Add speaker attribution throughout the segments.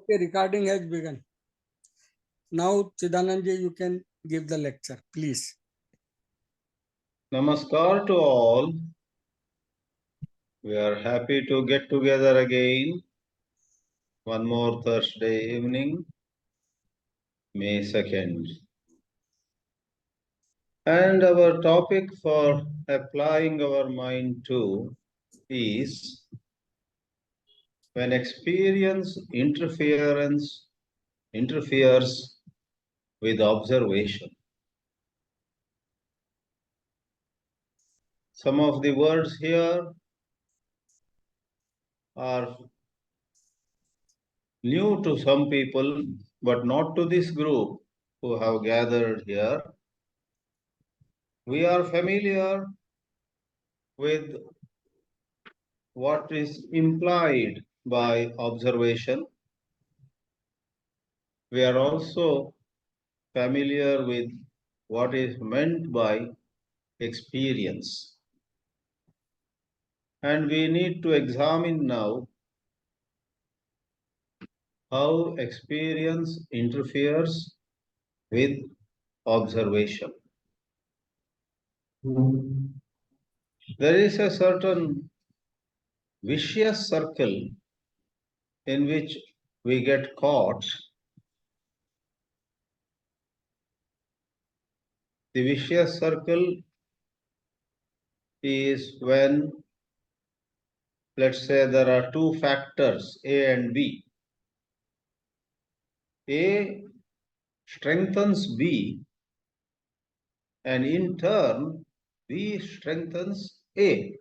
Speaker 1: Okay, recording has begun. Now, Chidanandji, you can give the lecture, please.
Speaker 2: Namaskar to all. We are happy to get together again. One more Thursday evening, May 2nd. And our topic for applying our mind to is when experience interferes with observation. Some of the words here are new to some people, but not to this group who have gathered here. We are familiar with what is implied by observation. We are also familiar with what is meant by experience. And we need to examine now how experience interferes with observation. There is a certain vicious circle in which we get caught. The vicious circle is when, let's say, there are two factors, A and B. A strengthens B, and in turn, B strengthens A.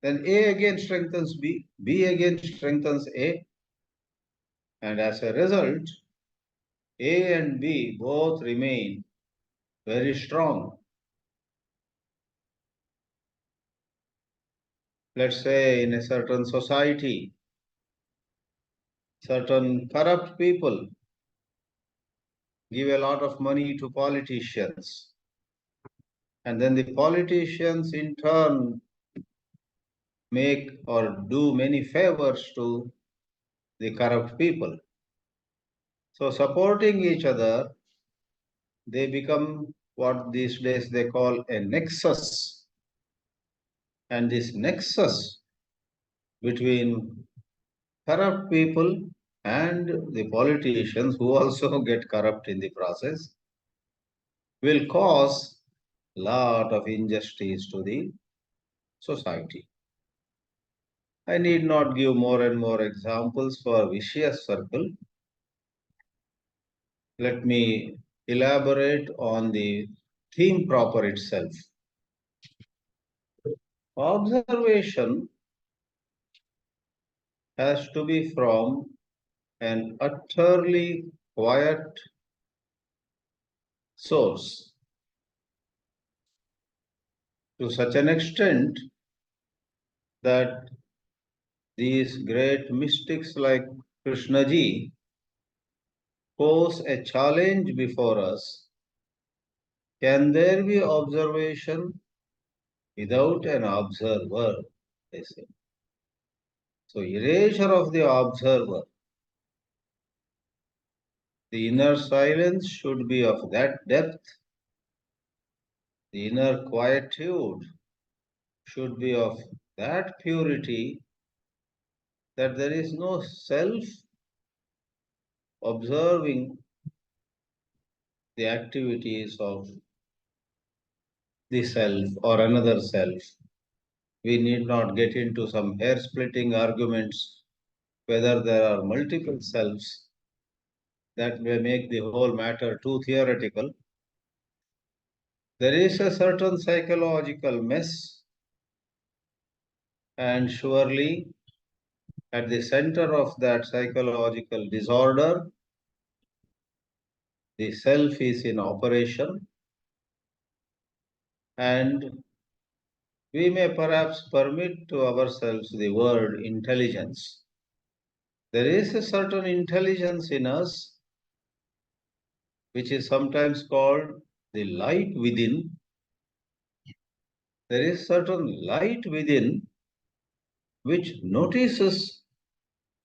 Speaker 2: Then A again strengthens B, B again strengthens A, and as a result, A and B both remain very strong. Let's say in a certain society, certain corrupt people give a lot of money to politicians, and then the politicians in turn make or do many favors to the corrupt people. So supporting each other, they become what these days they call a nexus. And this nexus between corrupt people and the politicians who also get corrupt in the process will cause a lot of injustice to the society. I need not give more and more examples for vicious circle. Let me elaborate on the theme proper itself. Observation has to be from an utterly quiet source to such an extent that these great mystics like Krishnaji pose a challenge before us. Can there be observation without an observer? They say. So erasure of the observer. The inner silence should be of that depth. The inner quietude should be of that purity that there is no self observing the activities of the self or another self. We need not get into some hair-splitting arguments whether there are multiple selves. That may make the whole matter too theoretical. There is a certain psychological mess, and surely at the center of that psychological disorder, the self is in operation, and we may perhaps permit to ourselves the word intelligence. There is a certain intelligence in us which is sometimes called the light within. There is certain light within which notices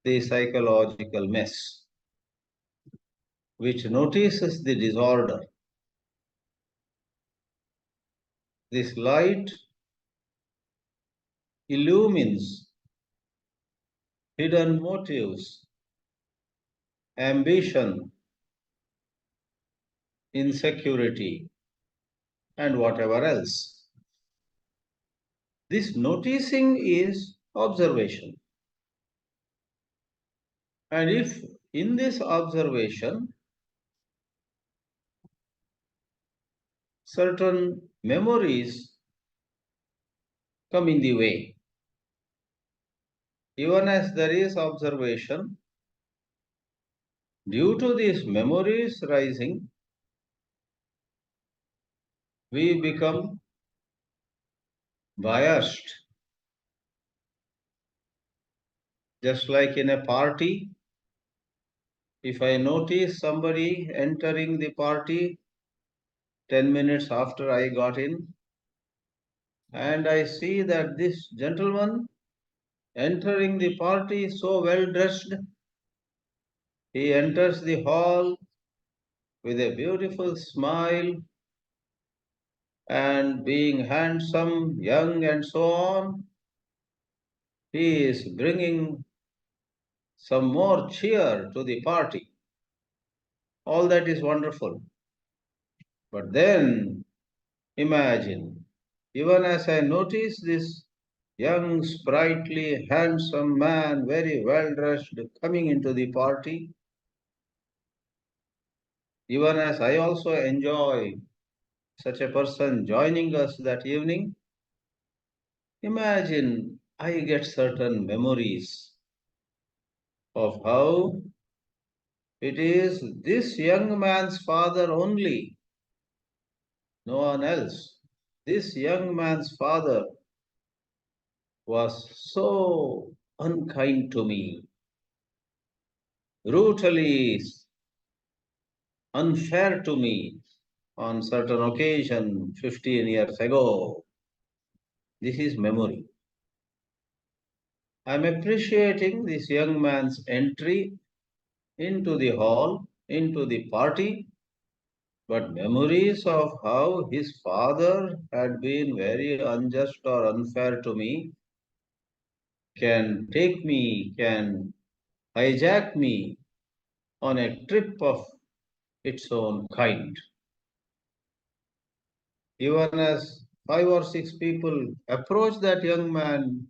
Speaker 2: the psychological mess, which notices the disorder. This light illumines hidden motives, ambition, insecurity, and whatever else. This noticing is observation. And if in this observation certain memories come in the way, even as there is observation, due to these memories rising, we become biased. Just like in a party, if I notice somebody entering the party 10 minutes after I got in, and I see that this gentleman entering the party so well dressed, he enters the hall with a beautiful smile and being handsome, young, and so on. He is bringing some more cheer to the party. All that is wonderful. But then imagine, even as I notice this young, sprightly, handsome man, very well dressed, coming into the party, even as I also enjoy such a person joining us that evening, imagine I get certain memories of how it is this young man's father only, no one else. This young man's father was so unkind to me, brutally unfair to me on certain occasion 15 years ago. This is memory. I'm appreciating this young man's entry into the hall, into the party, but memories of how his father had been very unjust or unfair to me can take me, can hijack me on a trip of its own kind. Even as 5 or 6 people approach that young man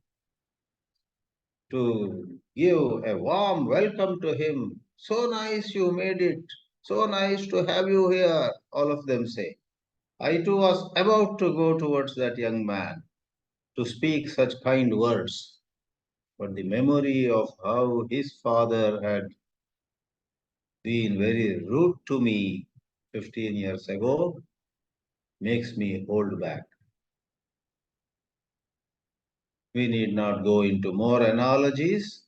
Speaker 2: to give a warm welcome to him, so nice you made it, so nice to have you here, all of them say. I too was about to go towards that young man to speak such kind words, but the memory of how his father had been very rude to me 15 years ago makes me hold back. We need not go into more analogies.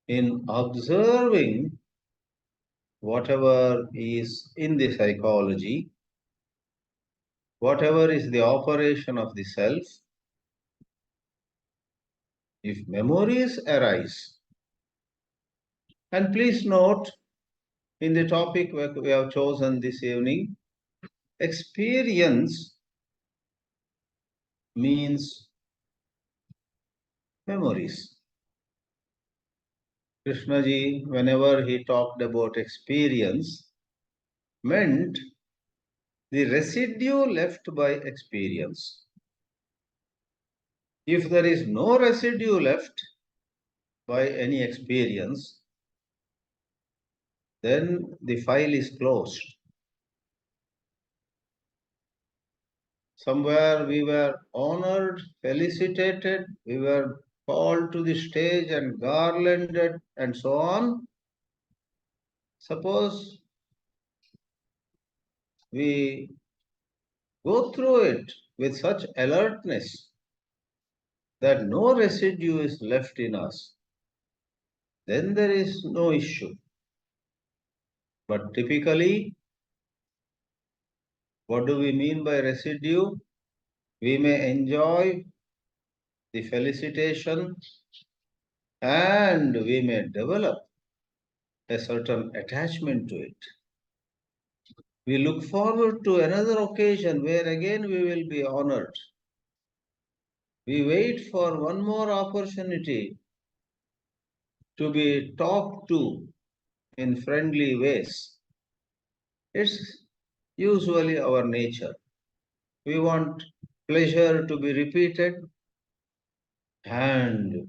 Speaker 2: In observing whatever is in the psychology, whatever is the operation of the self, if memories arise, and please note in the topic we have chosen this evening, experience means memories. Krishnaji, whenever he talked about experience, meant the residue left by experience. If there is no residue left by any experience, then the file is closed. Somewhere we were honored, felicitated, we were called to the stage and garlanded and so on. Suppose we go through it with such alertness that no residue is left in us, then there is no issue. But typically, what do we mean by residue? We may enjoy the felicitation, and we may develop a certain attachment to it. We look forward to another occasion where again we will be honored. We wait for one more opportunity to be talked to in friendly ways. It's usually our nature. We want pleasure to be repeated, and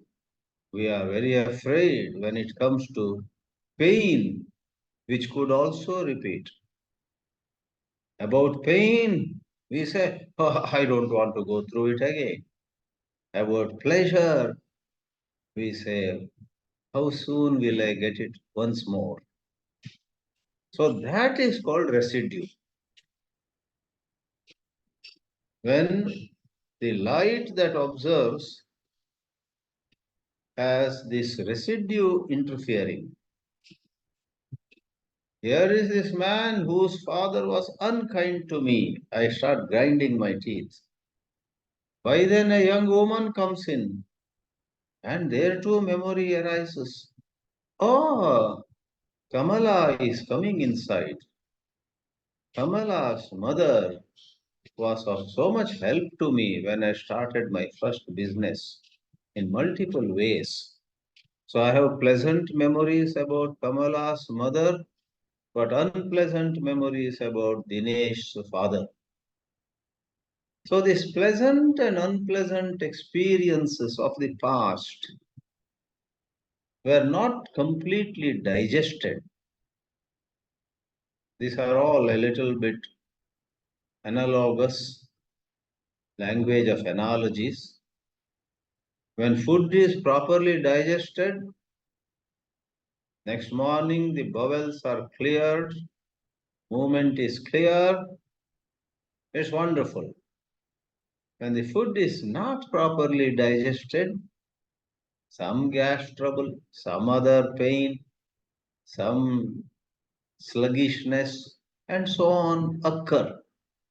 Speaker 2: we are very afraid when it comes to pain, which could also repeat. About pain, we say, oh, I don't want to go through it again. About pleasure, we say, how soon will I get it once more? So that is called residue. When the light that observes has this residue interfering. Here is this man whose father was unkind to me. I start grinding my teeth. By then a young woman comes in, and there too memory arises. Oh, Kamala is coming inside. Kamala's mother was of so much help to me when I started my first business in multiple ways. So I have pleasant memories about Kamala's mother, but unpleasant memories about Dinesh's father. So these pleasant and unpleasant experiences of the past were not completely digested. These are all a little bit analogous language of analogies. When food is properly digested, next morning the bowels are cleared, movement is clear, it's wonderful. When the food is not properly digested, some gas trouble, some other pain, some sluggishness, and so on occur,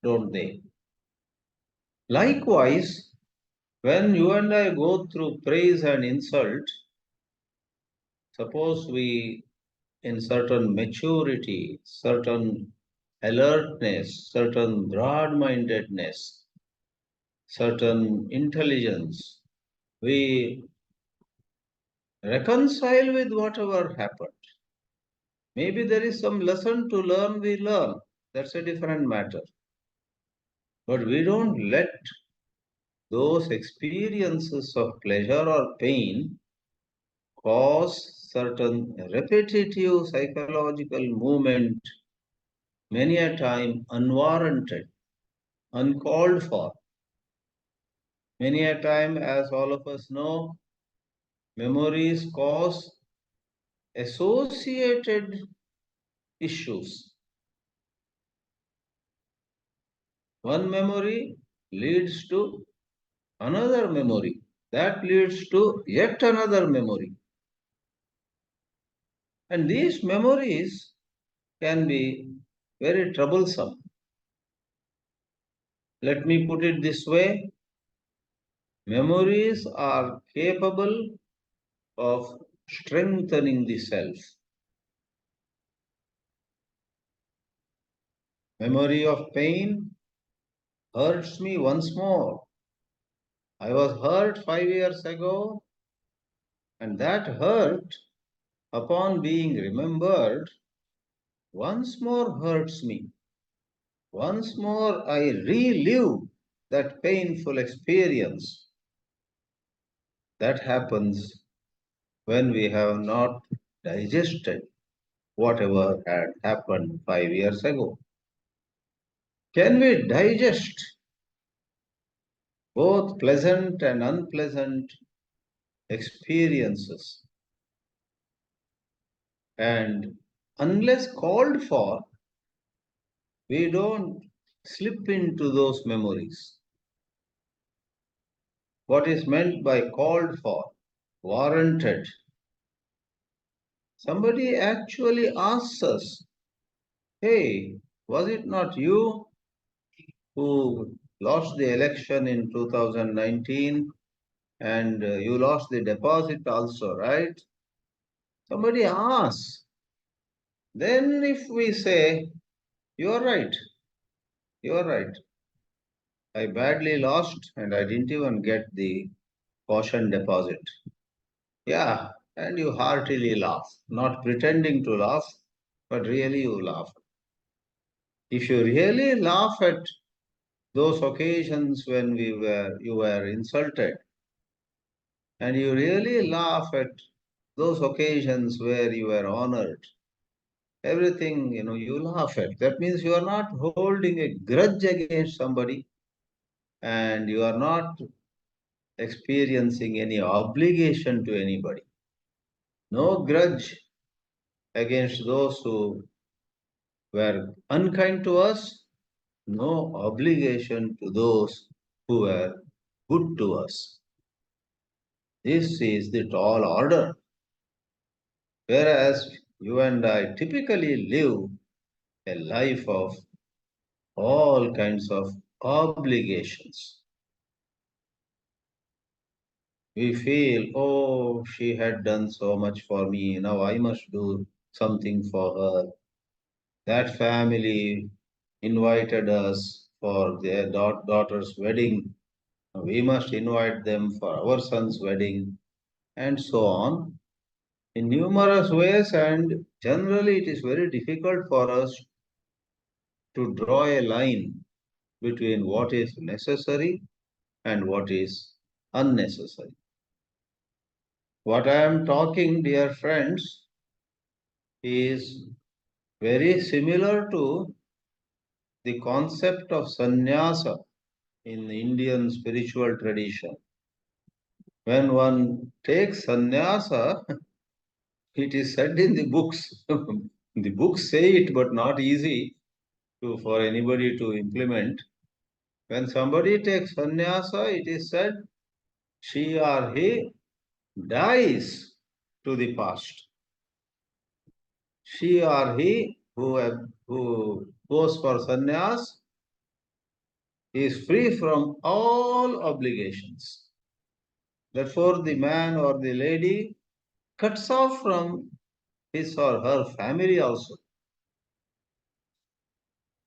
Speaker 2: don't they? Likewise, when you and I go through praise and insult, suppose we, in certain maturity, certain alertness, certain broad mindedness, certain intelligence, we reconcile with whatever happened. Maybe there is some lesson to learn, we learn. That's a different matter. But we don't let those experiences of pleasure or pain cause certain repetitive psychological movement, many a time unwarranted, uncalled for. Many a time, as all of us know, memories cause associated issues. One memory leads to another memory. That leads to yet another memory. And these memories can be very troublesome. Let me put it this way, memories are capable of strengthening the self. Memory of pain hurts me once more. I was hurt 5 years ago, and that hurt, upon being remembered, once more hurts me. Once more I relive that painful experience. That happens when we have not digested whatever had happened 5 years ago. Can we digest both pleasant and unpleasant experiences? And unless called for, we don't slip into those memories. What is meant by called for? Warranted. Somebody actually asks us, hey, was it not you who lost the election in 2019 and you lost the deposit also, right? Somebody asks. Then if we say, you are right, you are right. I badly lost and I didn't even get the caution deposit. Yeah, and you heartily laugh, not pretending to laugh, but really you laugh. If you really laugh at those occasions when you were insulted, and you really laugh at those occasions where you were honored, everything, you laugh at. That means you are not holding a grudge against somebody, and you are not experiencing any obligation to anybody. No grudge against those who were unkind to us, no obligation to those who were good to us. This is the tall order. Whereas you and I typically live a life of all kinds of obligations. We feel, oh, she had done so much for me, now I must do something for her. That family invited us for their daughter's wedding. We must invite them for our son's wedding, and so on, in numerous ways. And generally, it is very difficult for us to draw a line between what is necessary and what is unnecessary. What I am talking, dear friends, is very similar to the concept of sannyasa in the Indian spiritual tradition. When one takes sannyasa, it is said in the books. The books say it, but not easy for anybody to implement. When somebody takes sannyasa, it is said she or he dies to the past. She or he who goes for sannyas is free from all obligations. Therefore, the man or the lady cuts off from his or her family also.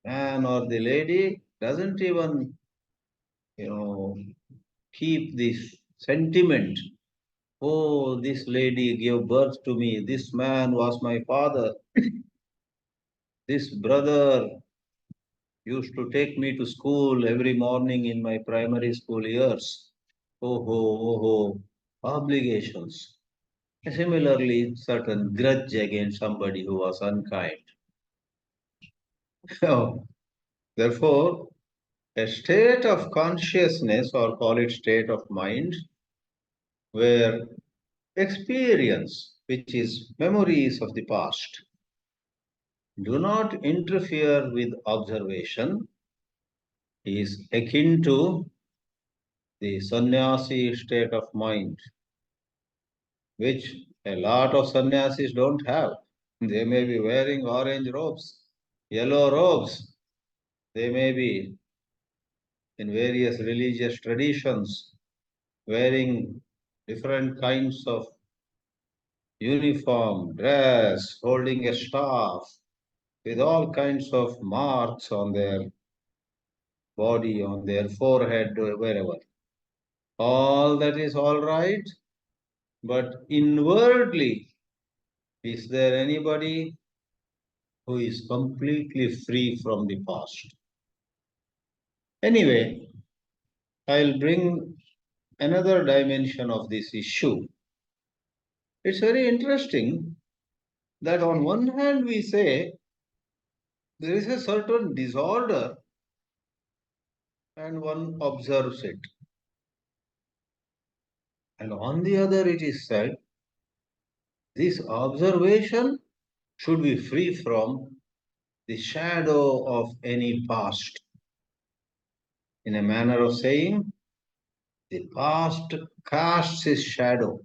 Speaker 2: Man or the lady doesn't even, keep this sentiment. Oh, this lady gave birth to me. This man was my father. This brother used to take me to school every morning in my primary school years. Oh, ho, obligations. Similarly, certain grudge against somebody who was unkind. Therefore, a state of consciousness, or call it state of mind, where experience, which is memories of the past, do not interfere with observation, is akin to the sannyasi state of mind, which a lot of sannyasis don't have. They may be wearing orange robes, yellow robes. They may be in various religious traditions wearing different kinds of uniform, dress, holding a staff, with all kinds of marks on their body, on their forehead, wherever. All that is all right, but inwardly, is there anybody who is completely free from the past? Anyway, I'll bring another dimension of this issue. It's very interesting that on one hand we say there is a certain disorder and one observes it. And on the other, it is said this observation should be free from the shadow of any past. In a manner of saying, the past casts its shadow.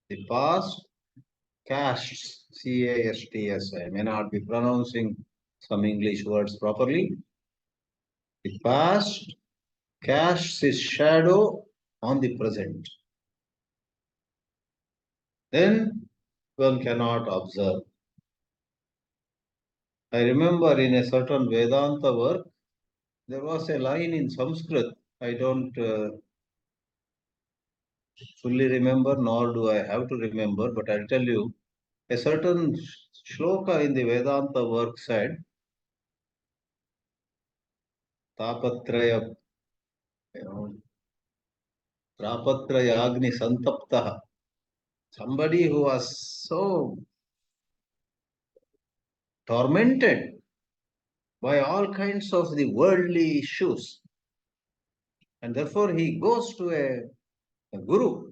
Speaker 2: The past casts, casts. I may not be pronouncing some English words properly. The past casts its shadow on the present, then one cannot observe. I remember in a certain Vedanta work, there was a line in Sanskrit. I don't fully remember, nor do I have to remember, but I'll tell you. A certain shloka in the Vedanta work said, Tapatraya, you know, Tapatrayagni Santaptaha. Somebody who was so tormented by all kinds of the worldly issues, and therefore he goes to a guru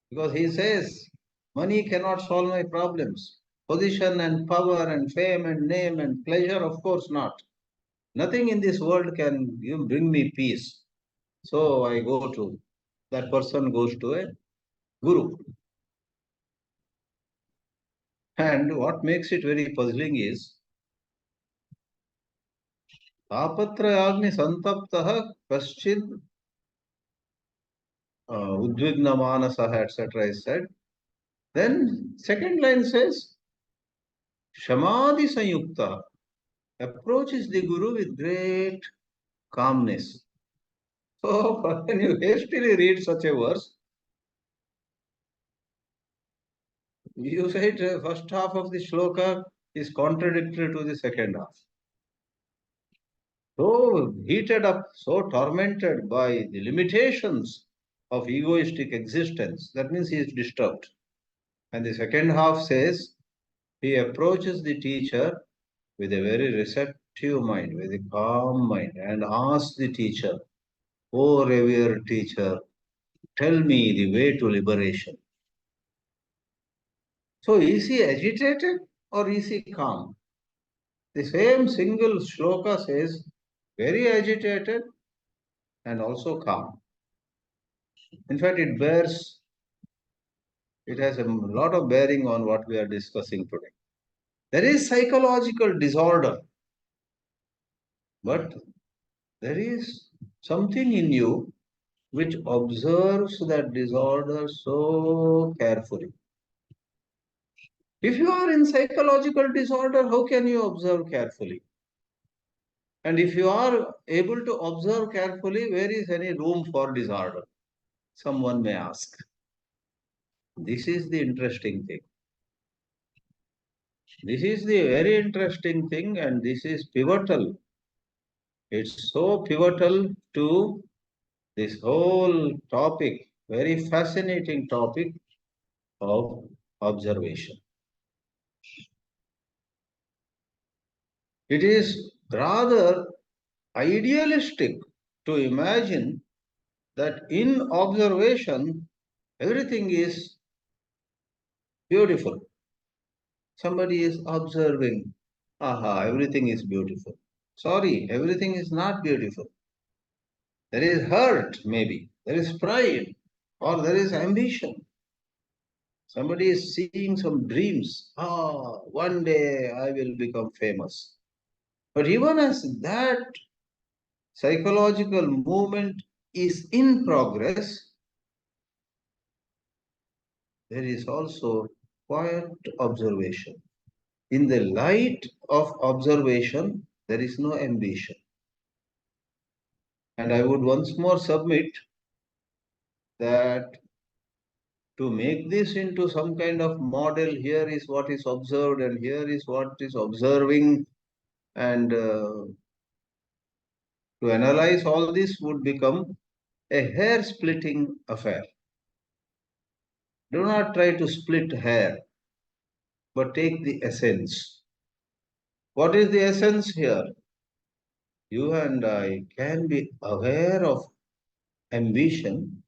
Speaker 2: because he says, money cannot solve my problems. Position and power and fame and name and pleasure, of course not. Nothing in this world can bring me peace. So I go to, that person goes to a guru. And what makes it very puzzling is, Tapatrayagni Santaptaha Kaschid Udvigna Manasaha, etc. is said. Then second line says, Shamadhi Sanyukta approaches the Guru with great calmness. So when you hastily read such a verse, you say the first half of the shloka is contradictory to the second half. So heated up, so tormented by the limitations of egoistic existence, that means he is disturbed. And the second half says, he approaches the teacher with a very receptive mind, with a calm mind, and asks the teacher, "O revered teacher, tell me the way to liberation." So is he agitated or is he calm? The same single shloka says, very agitated and also calm. In fact, it has a lot of bearing on what we are discussing today. There is psychological disorder, but there is something in you which observes that disorder so carefully. If you are in psychological disorder, how can you observe carefully? And if you are able to observe carefully, where is any room for disorder? Someone may ask. This is the interesting thing. This is the very interesting thing, and this is pivotal. It's so pivotal to this whole topic, very fascinating topic of observation. It is rather idealistic to imagine that in observation everything is beautiful. Somebody is observing, aha, everything is beautiful. Sorry, everything is not beautiful. There is hurt, maybe. There is pride, or there is ambition. Somebody is seeing some dreams. Ah, one day I will become famous. But even as that psychological movement is in progress, there is also quiet observation. In the light of observation, there is no ambition. And I would once more submit that to make this into some kind of model, here is what is observed and here is what is observing, and to analyze all this would become a hair splitting affair. Do not try to split hair, but take the essence. What is the essence here? You and I can be aware of ambition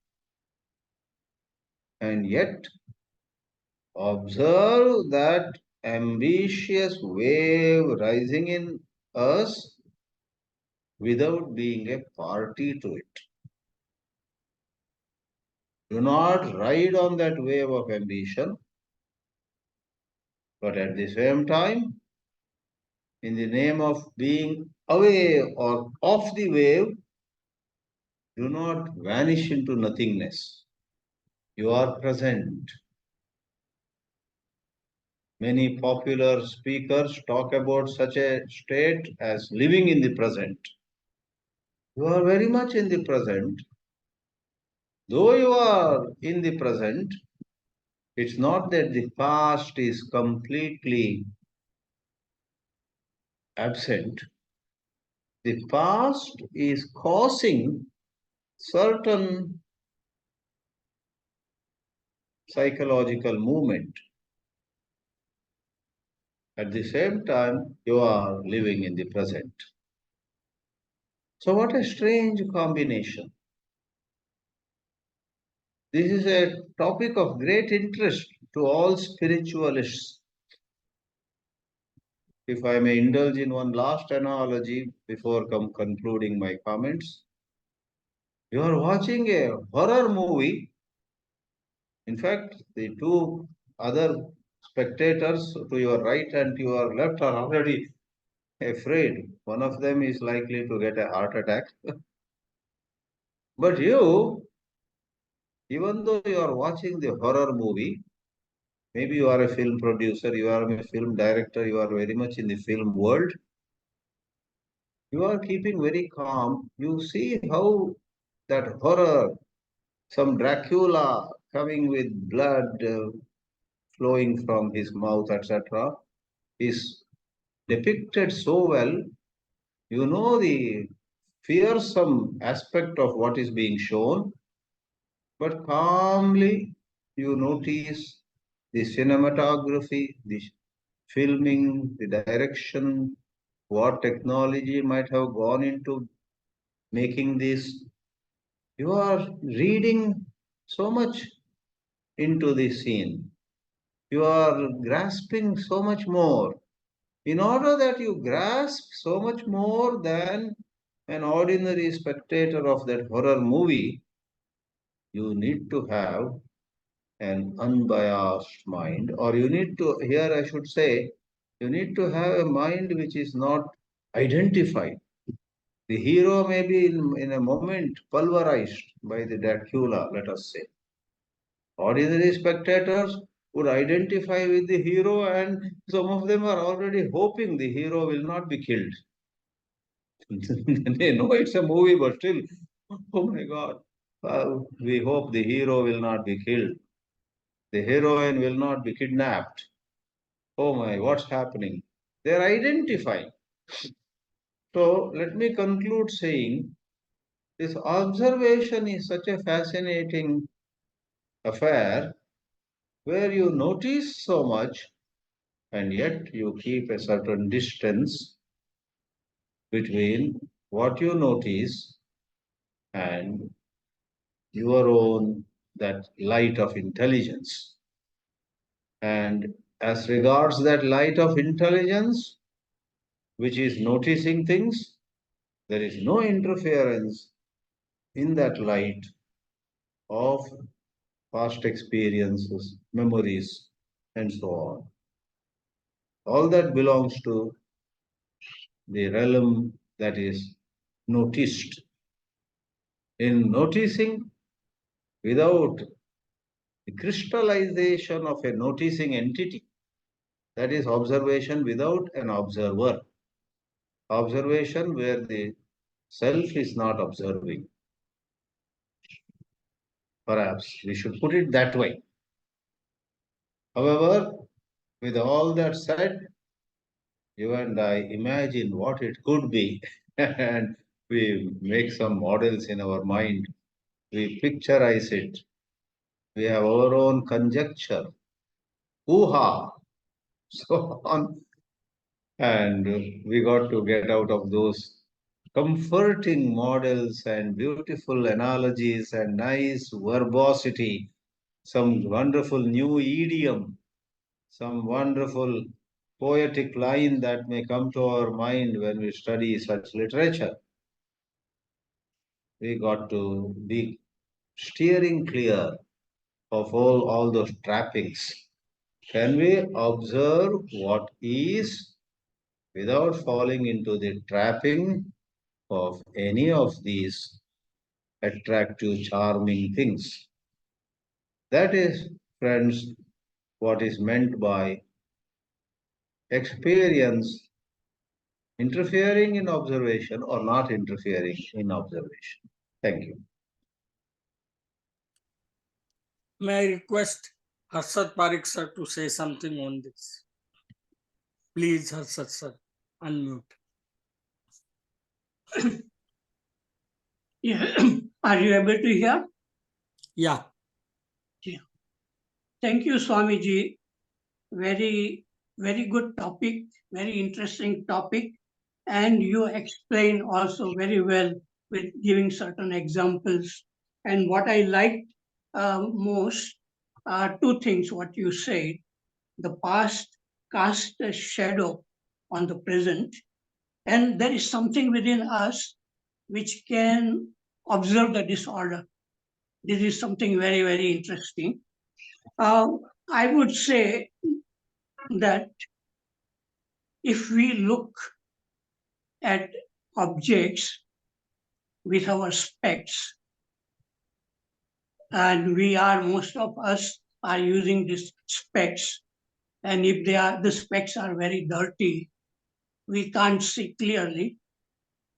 Speaker 2: and yet observe that ambitious wave rising in us without being a party to it. Do not ride on that wave of ambition, but at the same time, in the name of being away or off the wave, Do not vanish into nothingness. You are present. Many popular speakers talk about such a state as living in the present. You are very much in the present. Though you are in the present, it's not that the past is completely absent. The past is causing certain psychological movement. At the same time, you are living in the present. So, what a strange combination. This is a topic of great interest to all spiritualists. If I may indulge in one last analogy before concluding my comments, you are watching a horror movie. In fact, the two other spectators to your right and to your left are already afraid. One of them is likely to get a heart attack. But you, even though you are watching the horror movie, maybe you are a film producer, you are a film director, you are very much in the film world, you are keeping very calm. You see how that horror, some Dracula coming with blood flowing from his mouth, etc., is depicted so well. You know the fearsome aspect of what is being shown, but calmly you notice the cinematography, the filming, the direction, what technology might have gone into making this. You are reading so much into the scene. You are grasping so much more. In order that you grasp so much more than an ordinary spectator of that horror movie, you need to have an unbiased mind, or you need to, here I should say, you need to have a mind which is not identified. The hero may be in a moment pulverized by the Dracula, let us say. Ordinary spectators would identify with the hero, and some of them are already hoping the hero will not be killed. They know it's a movie, but still, oh my God, we hope the hero will not be killed. The heroine will not be kidnapped. Oh my, what's happening? They're identifying. So let me conclude saying this observation is such a fascinating affair where you notice so much and yet you keep a certain distance between what you notice and your own that light of intelligence. And as regards that light of intelligence, which is noticing things, there is no interference in that light of past experiences, memories, and so on. All that belongs to the realm that is noticed. In noticing, without the crystallization of a noticing entity, that is observation without an observer. Observation where the self is not observing. Perhaps we should put it that way. However, with all that said, you and I imagine what it could be, and we make some models in our mind. We picturize it. We have our own conjecture, hoo-ha, so on. And we got to get out of those comforting models and beautiful analogies and nice verbosity, some wonderful new idiom, some wonderful poetic line that may come to our mind when we study such literature. We got to be steering clear of all those trappings. Can we observe what is without falling into the trapping of any of these attractive, charming things. That is, friends, what is meant by experience interfering in observation or not interfering in observation. Thank you.
Speaker 1: May I request Harshad Parekh sir to say something on this? Please, Harshad sir, unmute.
Speaker 3: Yeah. Are you able to hear?
Speaker 1: Yeah.
Speaker 3: Thank you, Swamiji. Very, very good topic, very interesting topic. And you explain also very well with giving certain examples. And what I liked most are two things what you said. The past casts a shadow on the present, and there is something within us which can observe the disorder. This is something very, very interesting. I would say that if we look at objects with our specs, and most of us are using these specs, and if the specs are very dirty, we can't see clearly.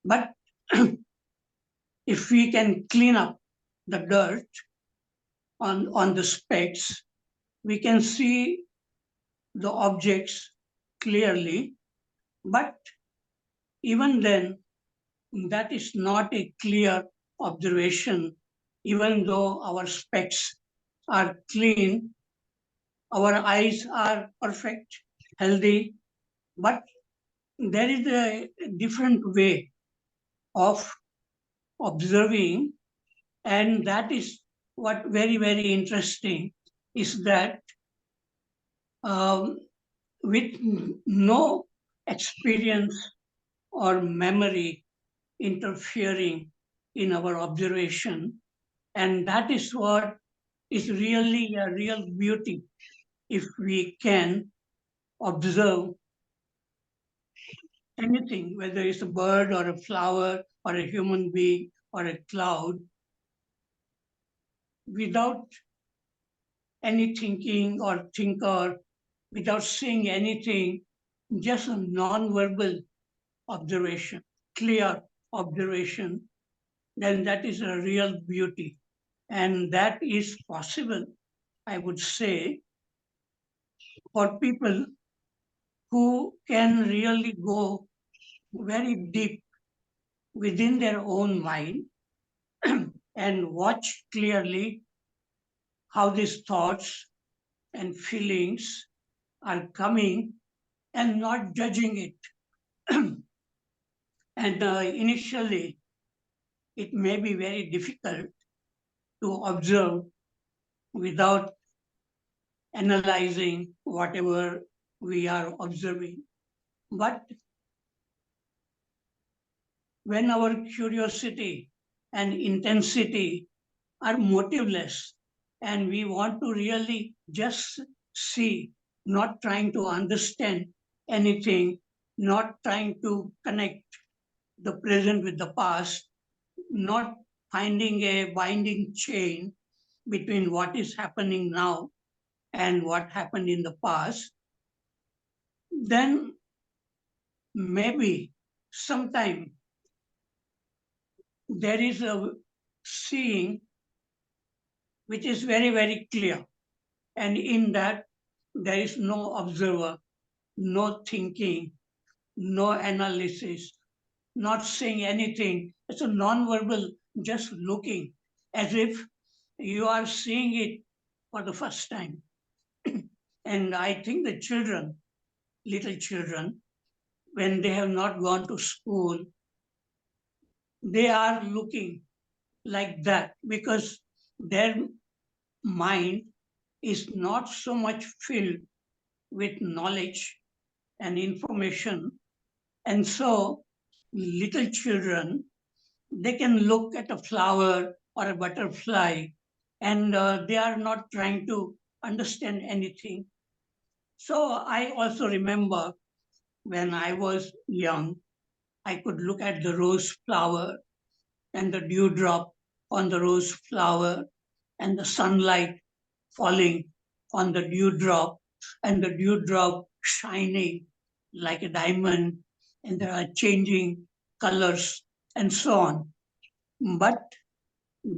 Speaker 3: But if we can clean up the dirt on the specs, we can see the objects clearly. But even then, that is not a clear observation. Even though our specs are clean, our eyes are perfect, healthy, but there is a different way of observing, and that is what very, very interesting is that with no experience or memory interfering in our observation. And that is what is really a real beauty if we can observe anything, whether it's a bird or a flower or a human being or a cloud, without any thinking or thinker, without saying anything, just a non-verbal observation, clear observation, then that is a real beauty. And that is possible, I would say, for people who can really go very deep within their own mind and watch clearly how these thoughts and feelings are coming and not judging it. And initially, it may be very difficult to observe without analyzing whatever we are observing. But when our curiosity and intensity are motiveless and we want to really just see, not trying to understand anything, not trying to connect the present with the past, not finding a binding chain between what is happening now and what happened in the past, then maybe sometime there is a seeing which is very, very clear. And in that, there is no observer, no thinking, no analysis, not saying anything. It's a non-verbal, just looking as if you are seeing it for the first time. And I think the children, little children, when they have not gone to school, they are looking like that because their mind is not so much filled with knowledge and information. And so little children, they can look at a flower or a butterfly and they are not trying to understand anything. So I also remember when I was young, I could look at the rose flower and the dewdrop on the rose flower and the sunlight falling on the dewdrop and the dewdrop shining like a diamond and there are changing colors and so on. But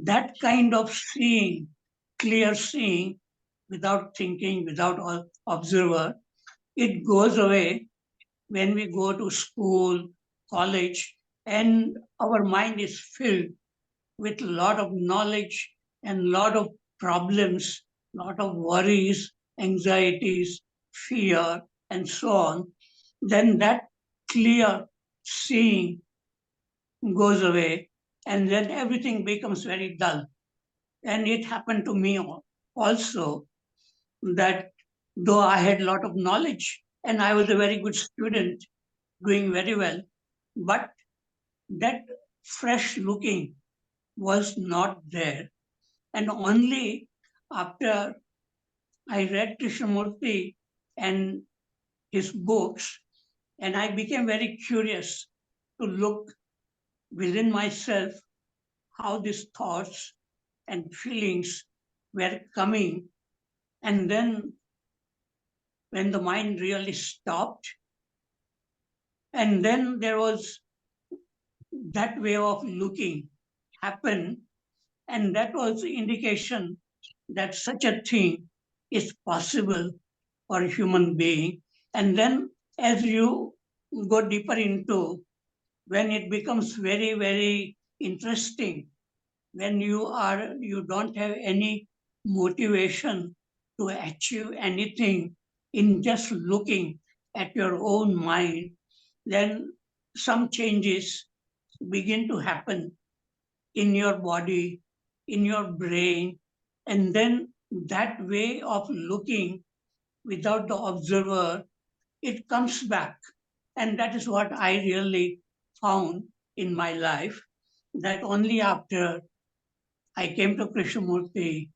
Speaker 3: that kind of seeing, clear seeing, without thinking, without observer, it goes away when we go to school, college, and our mind is filled with a lot of knowledge and a lot of problems, lot of worries, anxieties, fear, and so on, then that clear seeing goes away and then everything becomes very dull. And it happened to me also that though I had a lot of knowledge and I was a very good student, doing very well, but that fresh looking was not there. And only after I read Krishnamurti and his books, and I became very curious to look within myself how these thoughts and feelings were coming. And then when the mind really stopped, and then there was that way of looking happen, and that was the indication that such a thing is possible for a human being. And then as you go deeper into, when it becomes very, very interesting, when you don't have any motivation to achieve anything in just looking at your own mind, then some changes begin to happen in your body, in your brain, and then that way of looking without the observer, it comes back. And that is what I really found in my life, that only after I came to Krishnamurti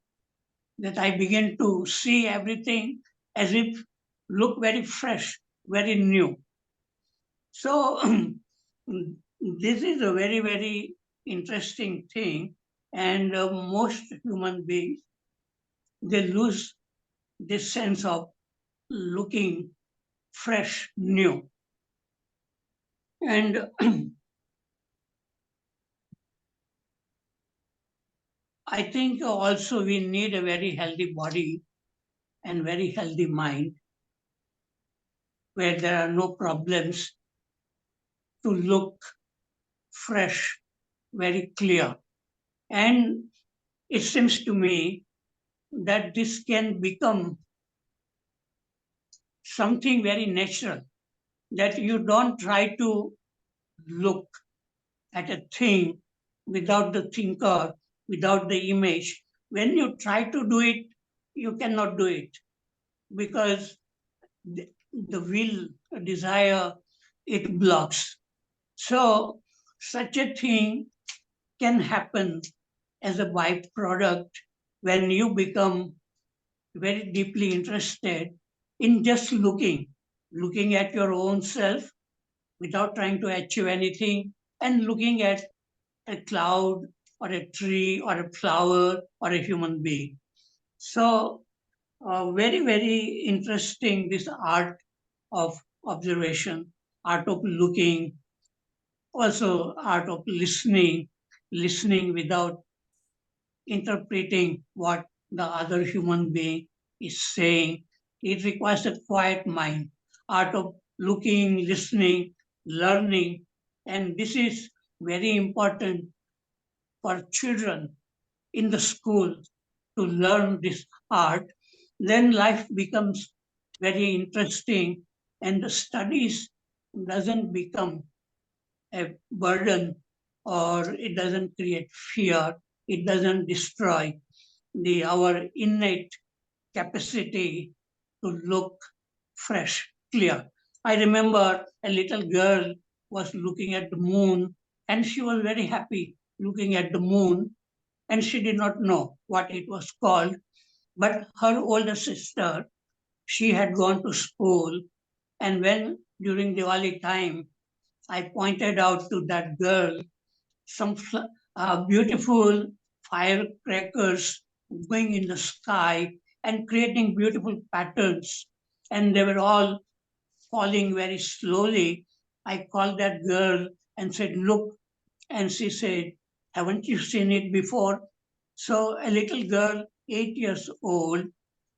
Speaker 3: that I began to see everything as if look very fresh, very new. So this is a very, very interesting thing. And most human beings, they lose this sense of looking fresh, new. And I think also we need a very healthy body and very healthy mind where there are no problems to look fresh, very clear. And it seems to me that this can become something very natural, that you don't try to look at a thing without the thinker, without the image. When you try to do it, you cannot do it because the will, desire, it blocks. So, such a thing can happen as a byproduct when you become very deeply interested in just looking at your own self without trying to achieve anything, and looking at a cloud or a tree or a flower or a human being. So, very, very interesting this art of observation, art of looking, also art of listening without interpreting what the other human being is saying. It requires a quiet mind, art of looking, listening, learning. And this is very important for children in the school to learn this art. Then life becomes very interesting and the studies doesn't become a burden or it doesn't create fear, it doesn't destroy our innate capacity to look fresh, clear. I remember a little girl was looking at the moon and she was very happy looking at the moon and she did not know what it was called. But her older sister, she had gone to school, and when during Diwali time I pointed out to that girl some beautiful firecrackers going in the sky and creating beautiful patterns. And they were all falling very slowly. I called that girl and said, "Look." And she said, "Haven't you seen it before?" So a little girl, 8 years old,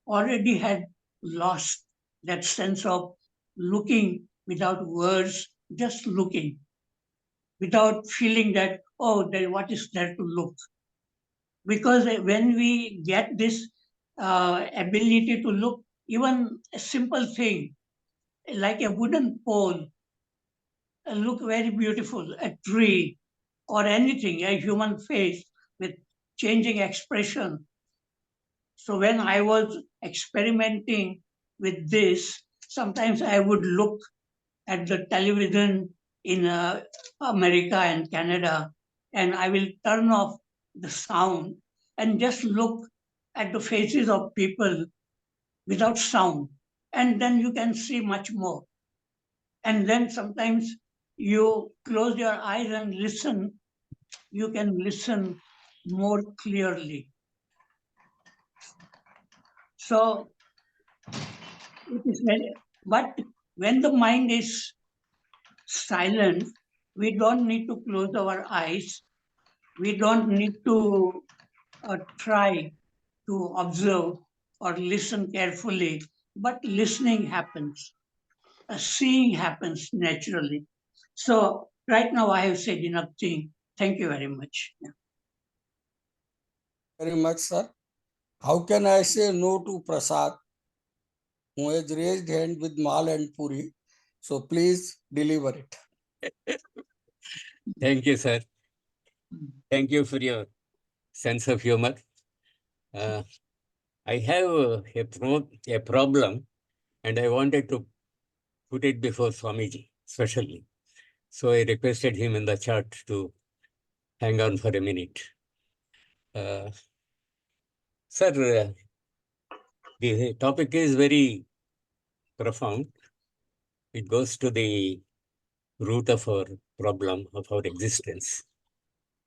Speaker 3: already had lost that sense of looking without words, just looking, without feeling that, oh, there, what is there to look? Because when we get this ability to look, even a simple thing like a wooden pole look very beautiful, a tree or anything, a human face with changing expression. So when I was experimenting with this, sometimes I would look at the television in America and Canada, and I will turn off the sound and just look at the faces of people without sound. And then you can see much more. And then sometimes you close your eyes and listen, you can listen more clearly. So it is very, but when the mind is silent, we don't need to close our eyes. We don't need to try to observe or listen carefully, but listening happens. Seeing happens naturally. So right now I have said enough thing. Thank you very much. Yeah.
Speaker 1: Very much, sir. How can I say no to Prasad, who has raised hand with Mal and Puri? So please deliver it.
Speaker 4: Thank you, sir. Thank you for your sense of humor. I have a problem, and I wanted to put it before Swamiji, especially. So I requested him in the chat to hang on for a minute. Sir, the topic is very profound. It goes to the root of our problem, of our existence,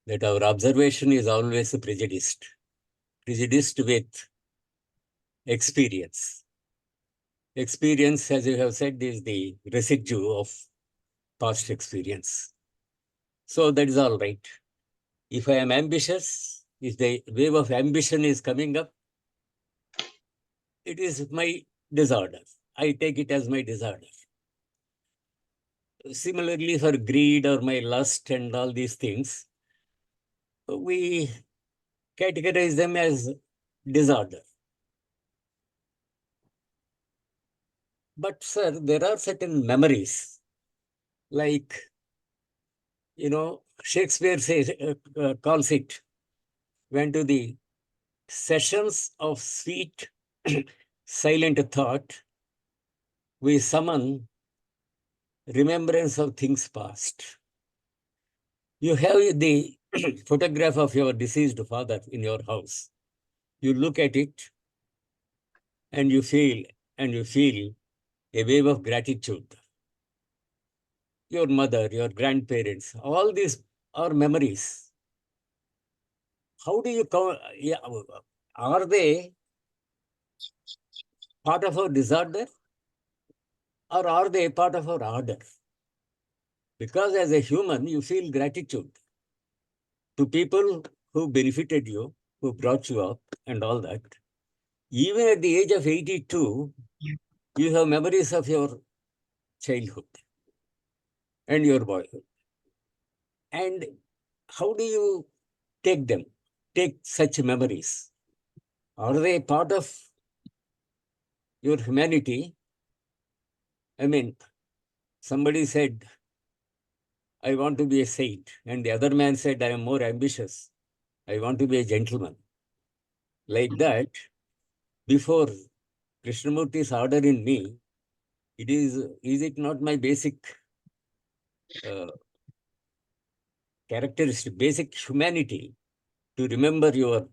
Speaker 4: that our observation is always prejudiced with experience. Experience, as you have said, is the residue of past experience. So that is all right. If I am ambitious, if the wave of ambition is coming up, it is my disorder. I take it as my disorder. Similarly, for greed or my lust and all these things, we categorize them as disorder. But sir, there are certain memories, like, Shakespeare says, calls it, when to the sessions of sweet, silent thought, we summon remembrance of things past. You have the photograph of your deceased father in your house. You look at it and you feel a wave of gratitude. Your mother, your grandparents, all these are memories. How do you count? Yeah, are they part of our disorder, or are they part of our order? Because as a human, you feel gratitude to people who benefited you, who brought you up, and all that. Even at the age of 82, you have memories of your childhood and your boyhood. And how do you take such memories? Are they part of your humanity? I mean, somebody said, I want to be a saint. And the other man said, I am more ambitious. I want to be a gentleman. Like that, before Krishnamurti's order in me, is it not my basic characteristic, basic humanity to remember your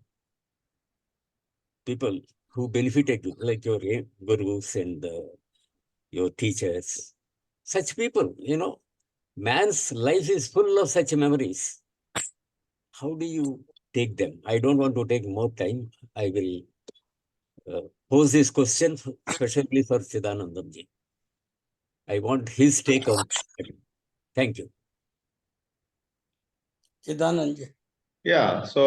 Speaker 4: people who benefited you, like your gurus and your teachers? Such people, man's life is full of such memories. How do you take them. I don't want to take more time. I will pose this question especially for Chidanandji. I want his take on it. Thank you.
Speaker 1: Chidanandji.
Speaker 2: Yeah, so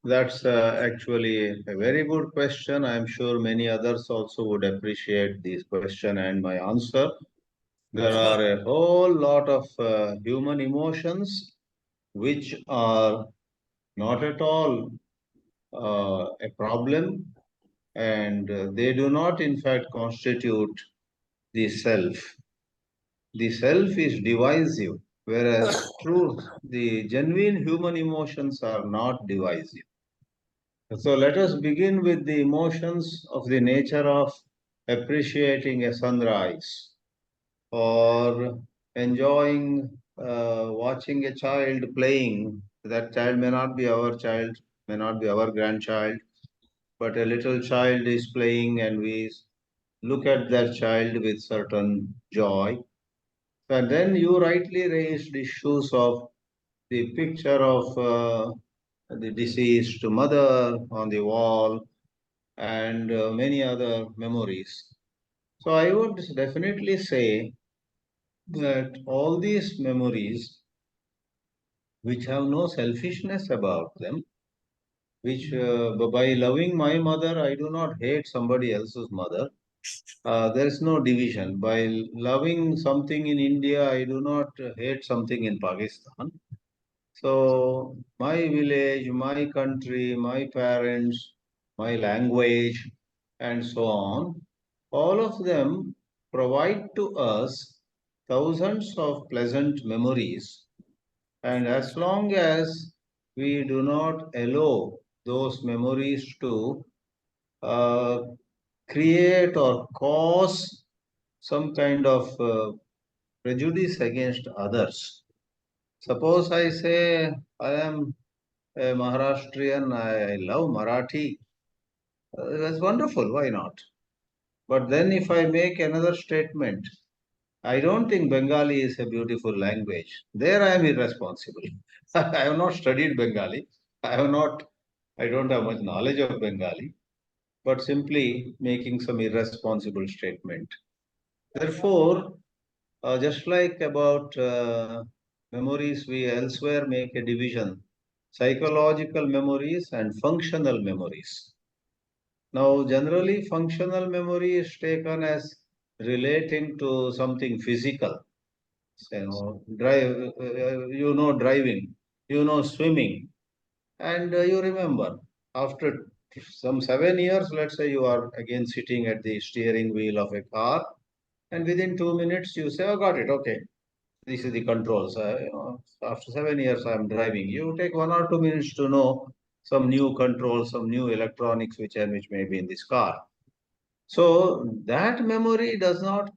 Speaker 2: that's actually a very good question. I'm sure many others also would appreciate this question and my answer. There are a whole lot of human emotions which are not at all a problem, and they do not, in fact, constitute the self. The self is divisive, whereas the genuine human emotions are not divisive. So let us begin with the emotions of the nature of appreciating a sunrise or enjoying watching a child playing. That child may not be our child, may not be our grandchild, but a little child is playing and we look at that child with certain joy. And then you rightly raised issues of the picture of the deceased mother on the wall and many other memories. So I would definitely say that all these memories, which have no selfishness about them, which by loving my mother, I do not hate somebody else's mother. There is no division. By loving something in India, I do not hate something in Pakistan. So, my village, my country, my parents, my language, and so on, all of them provide to us thousands of pleasant memories. And as long as we do not allow those memories to uh, create or cause some kind of prejudice against others. Suppose I say I am a Maharashtrian, I love Marathi. That's wonderful, why not? But then if I make another statement, I don't think Bengali is a beautiful language. There I am irresponsible. I have not studied Bengali. I don't have much knowledge of Bengali, but simply making some irresponsible statement. Therefore, just like about memories, we elsewhere make a division, psychological memories and functional memories. Now, generally, functional memory is taken as relating to something physical. Driving, swimming, and you remember after some 7 years, let's say you are again sitting at the steering wheel of a car, and within 2 minutes you say, "Oh, got it. Okay, this is the controls. After 7 years, I am driving." You take 1 or 2 minutes to know some new controls, some new electronics which may be in this car. So that memory does not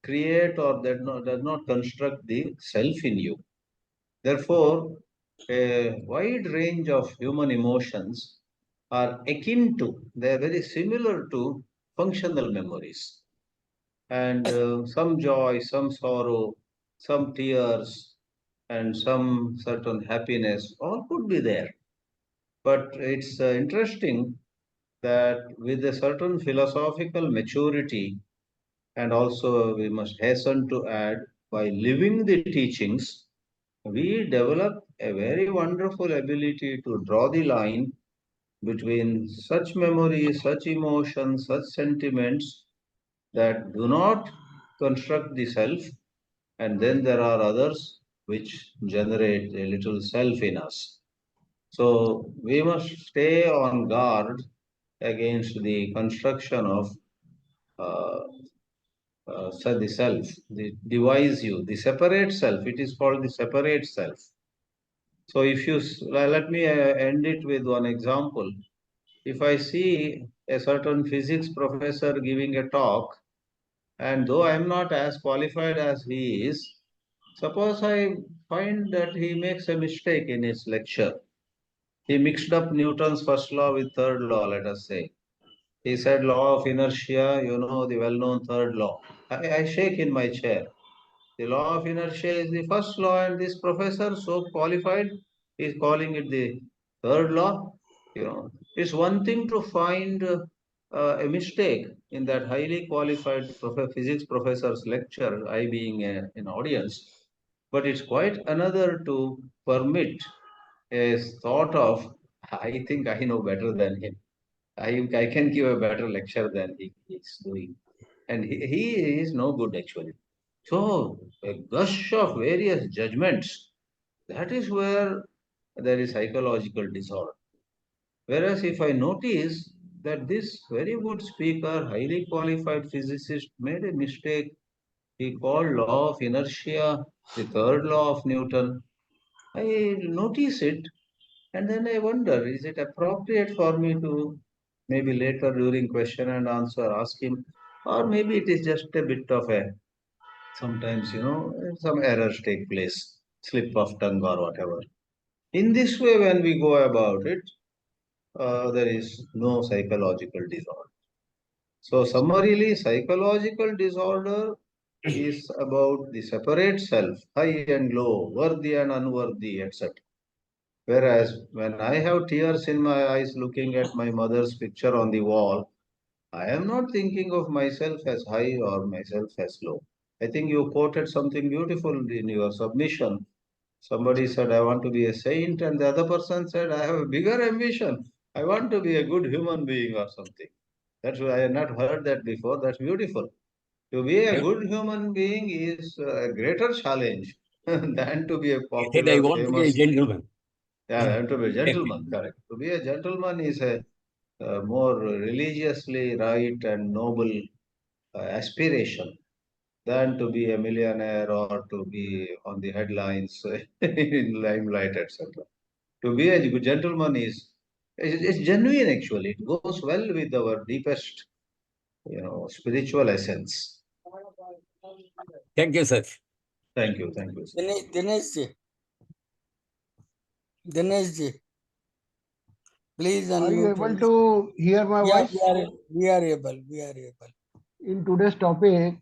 Speaker 2: create or does not construct the self in you. Therefore, a wide range of human emotions are akin to, they are very similar to functional memories. And some joy, some sorrow, some tears, and some certain happiness, all could be there. But it's interesting that with a certain philosophical maturity, and also we must hasten to add, by living the teachings, we develop a very wonderful ability to draw the line between such memories, such emotions, such sentiments that do not construct the self, and then there are others which generate a little self in us. So we must stay on guard against the construction of uh, the self, the divisive, the separate self. It is called the separate self. So if you let me end it with one example. If I see a certain physics professor giving a talk, and though I am not as qualified as he is, suppose I find that he makes a mistake in his lecture. He mixed up Newton's first law with third law, let us say. He said law of inertia, the well-known third law. I shake in my chair. The law of inertia is the first law, and this professor, so qualified, is calling it the Third law, it's one thing to find a mistake in that highly qualified physics professor's lecture, I being an audience, but it's quite another to permit a thought of, I think I know better than him. I can give a better lecture than he is doing. And he is no good actually. So, a gush of various judgments, that is where there is psychological disorder. Whereas if I notice that this very good speaker, highly qualified physicist, made a mistake, he called law of inertia the third law of Newton. I notice it and then I wonder, is it appropriate for me to maybe later during question and answer ask him, or maybe it is just a bit of a sometimes some errors take place, slip of tongue or whatever. In this way, when we go about it, there is no psychological disorder. So, summarily, psychological disorder is about the separate self, high and low, worthy and unworthy, etc. Whereas when I have tears in my eyes looking at my mother's picture on the wall, I am not thinking of myself as high or myself as low. I think you quoted something beautiful in your submission. Somebody said, I want to be a saint, and the other person said, I have a bigger ambition. I want to be a good human being or something. That's why I had not heard that before. That's beautiful. To be a
Speaker 4: Yeah.
Speaker 2: good human being is a greater challenge than to be a
Speaker 4: He said, I
Speaker 2: popular,
Speaker 4: want to be a
Speaker 2: famous.
Speaker 4: gentleman.
Speaker 2: Yeah, and to be a
Speaker 4: Exactly.
Speaker 2: gentleman, correct. To be a gentleman is a more religiously right and noble aspiration than to be a millionaire or to be on the headlines in limelight, etc. To be a good gentleman is genuine actually. It goes well with our deepest, spiritual essence.
Speaker 4: Thank you, sir.
Speaker 2: Thank you.
Speaker 1: Dinesh ji, please
Speaker 5: Are you
Speaker 1: unmute
Speaker 5: able
Speaker 1: yourself.
Speaker 5: to hear my
Speaker 1: Yeah,
Speaker 5: voice?
Speaker 1: we are able.
Speaker 5: In today's topic,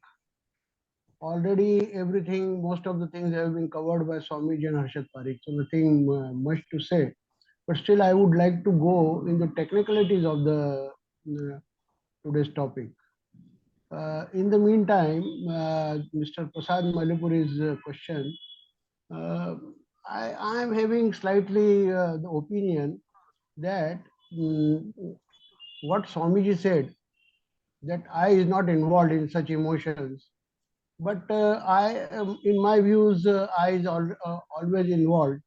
Speaker 5: already everything, most of the things have been covered by Swamiji and Harshad Parekh, so nothing much to say. But still, I would like to go in the technicalities of the today's topic. In the meantime, Mr. Prasad Mulupuri's question, uh, I am having slightly the opinion that what Swamiji said, that I is not involved in such emotions. But in my views, I is always involved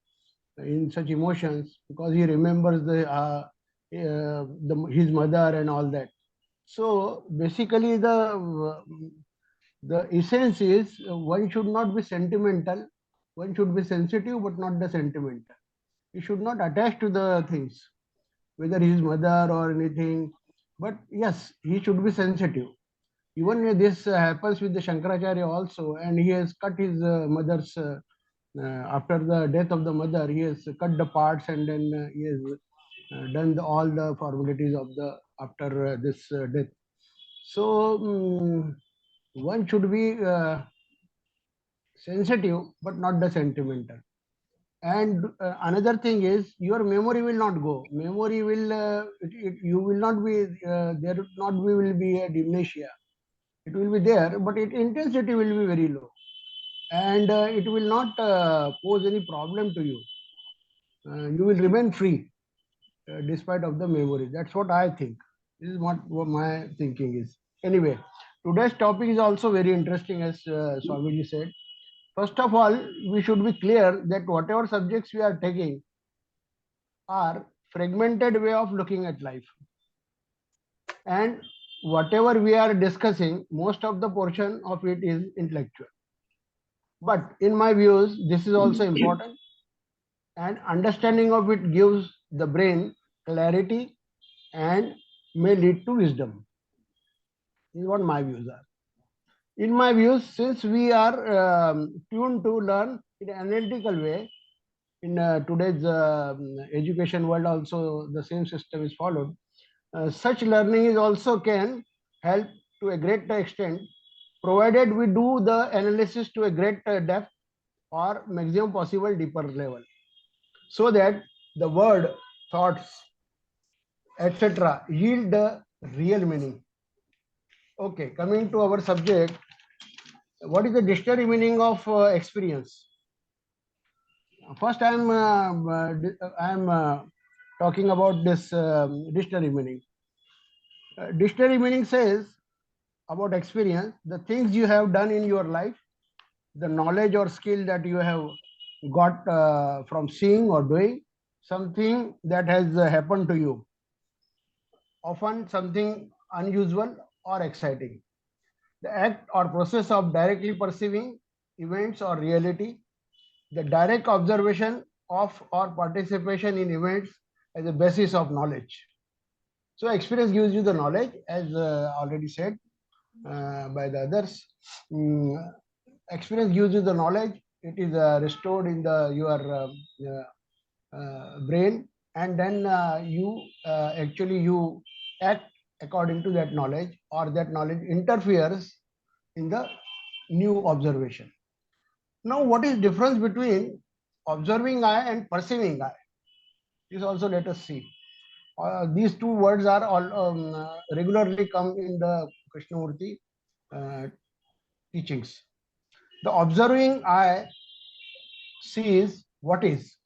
Speaker 5: in such emotions because he remembers his mother and all that. So basically, the essence is one should not be sentimental. One should be sensitive, but not the sentimental. He should not attach to the things, whether his mother or anything. But yes, he should be sensitive. Even this happens with the Shankaracharya also, and he has cut his mother's, after the death of the mother, he has cut the parts and then he has done all the formalities of the after this death. So one should be sensitive, but not the sentimental. And another thing is your memory will not go. Memory will, you will not be, there not be, will be a dementia. It will be there, but its intensity will be very low. And it will not pose any problem to you. You will remain free despite of the memory. That's what I think. This is what my thinking is. Anyway, today's topic is also very interesting, as Swamiji said. First of all, we should be clear that whatever subjects we are taking are fragmented way of looking at life. And whatever we are discussing, most of the portion of it is intellectual. But in my views, this is also important, and understanding of it gives the brain clarity and may lead to wisdom. This is what my views are. In my views, since we are tuned to learn in an analytical way, in today's education world also the same system is followed. Such learning is also can help to a great extent, provided we do the analysis to a great depth or maximum possible deeper level, so that the word thoughts, etc., yield the real meaning. Okay, coming to our subject, what is the dictionary meaning of experience? First, I'm talking about this dictionary meaning. Dictionary meaning says about experience, the things you have done in your life, the knowledge or skill that you have got from seeing or doing, something that has happened to you, often something unusual or exciting. The act or process of directly perceiving events or reality, the direct observation of or participation in events as a basis of knowledge. So experience gives you the knowledge, as already said by the others. Experience gives you the knowledge. It is restored in your brain, and then you act according to that knowledge, or that knowledge interferes in the new observation. Now, what is difference between observing eye and perceiving eye? This also let us see. These two words are all regularly come in the Krishnamurti teachings. The observing eye sees what is.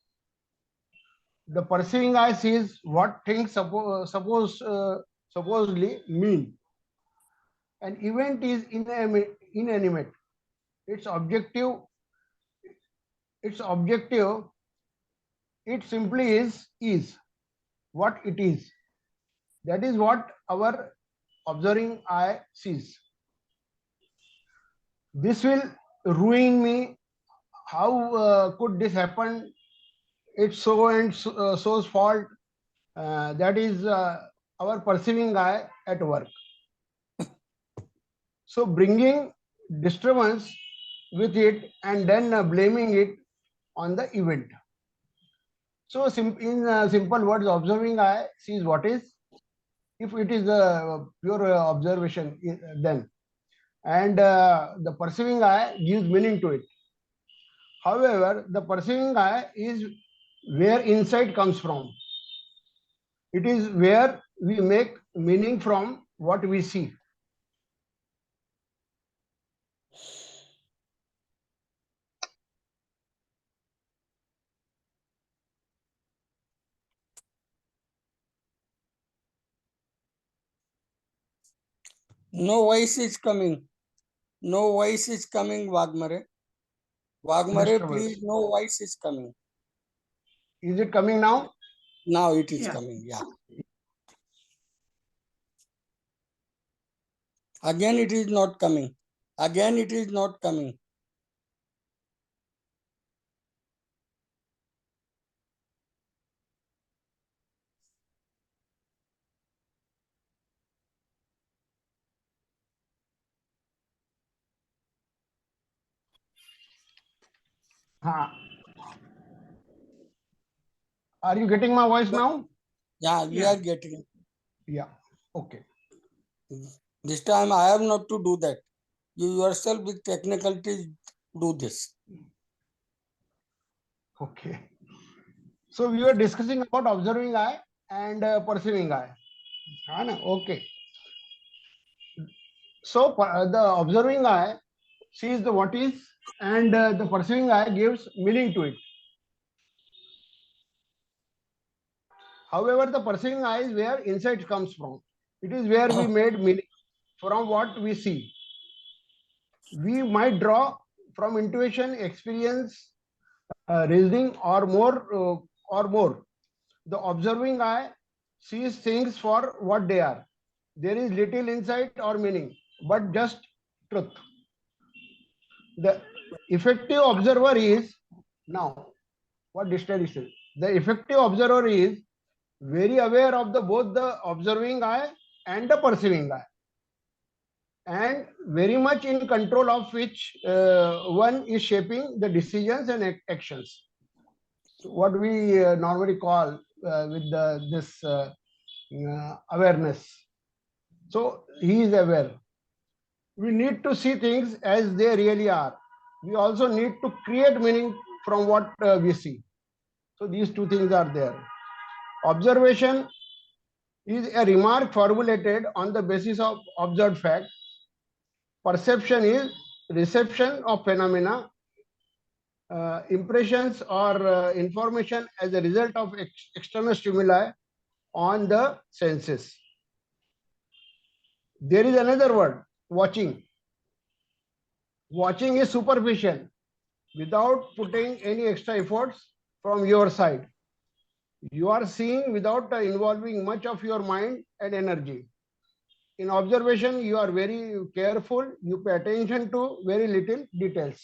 Speaker 5: The perceiving eye sees what things supposedly mean. An event is inanimate. Its objective, it simply is what it is. That is what our observing eye sees. This will ruin me. How could this happen? It's so and so's fault. That is our perceiving eye at work. So bringing disturbance with it and then blaming it on the event. So in simple words, observing eye sees what is, if it is a pure observation then, and the perceiving eye gives meaning to it. However, the perceiving eye is where insight comes from. It is where we make meaning from what we see.
Speaker 1: No voice is coming. No voice is coming, Waghmare. Waghmare, please, no voice is coming.
Speaker 5: Is it coming now?
Speaker 1: Now it is
Speaker 3: Yeah.
Speaker 1: coming, yeah. Again it is not coming. Again it is not coming.
Speaker 5: Are you getting my voice now?
Speaker 1: Yeah, we
Speaker 3: Yeah.
Speaker 1: are getting.
Speaker 5: Yeah. Okay.
Speaker 1: This time I have not to do that. You yourself with technicalities do this.
Speaker 5: Okay. So we were discussing about observing eye and perceiving eye. Okay. So the observing eye sees the what is, and the perceiving eye gives meaning to it. However, the perceiving eye is where insight comes from. It is where we made meaning from what we see. We might draw from intuition, experience, reasoning, or more. The observing eye sees things for what they are. There is little insight or meaning, but just truth. The effective observer is, now what dictionary says, the effective observer is very aware of both the observing eye and the perceiving eye, and very much in control of which one is shaping the decisions and actions. So what we normally call with this awareness. So he is aware. We need to see things as they really are. We also need to create meaning from what we see. So these two things are there. Observation is a remark formulated on the basis of observed fact. Perception is reception of phenomena, impressions or information as a result of external stimuli on the senses. There is another word, watching. Watching is superficial, without putting any extra efforts from your side. You are seeing without involving much of your mind and energy. In observation, you are very careful, you pay attention to very little details.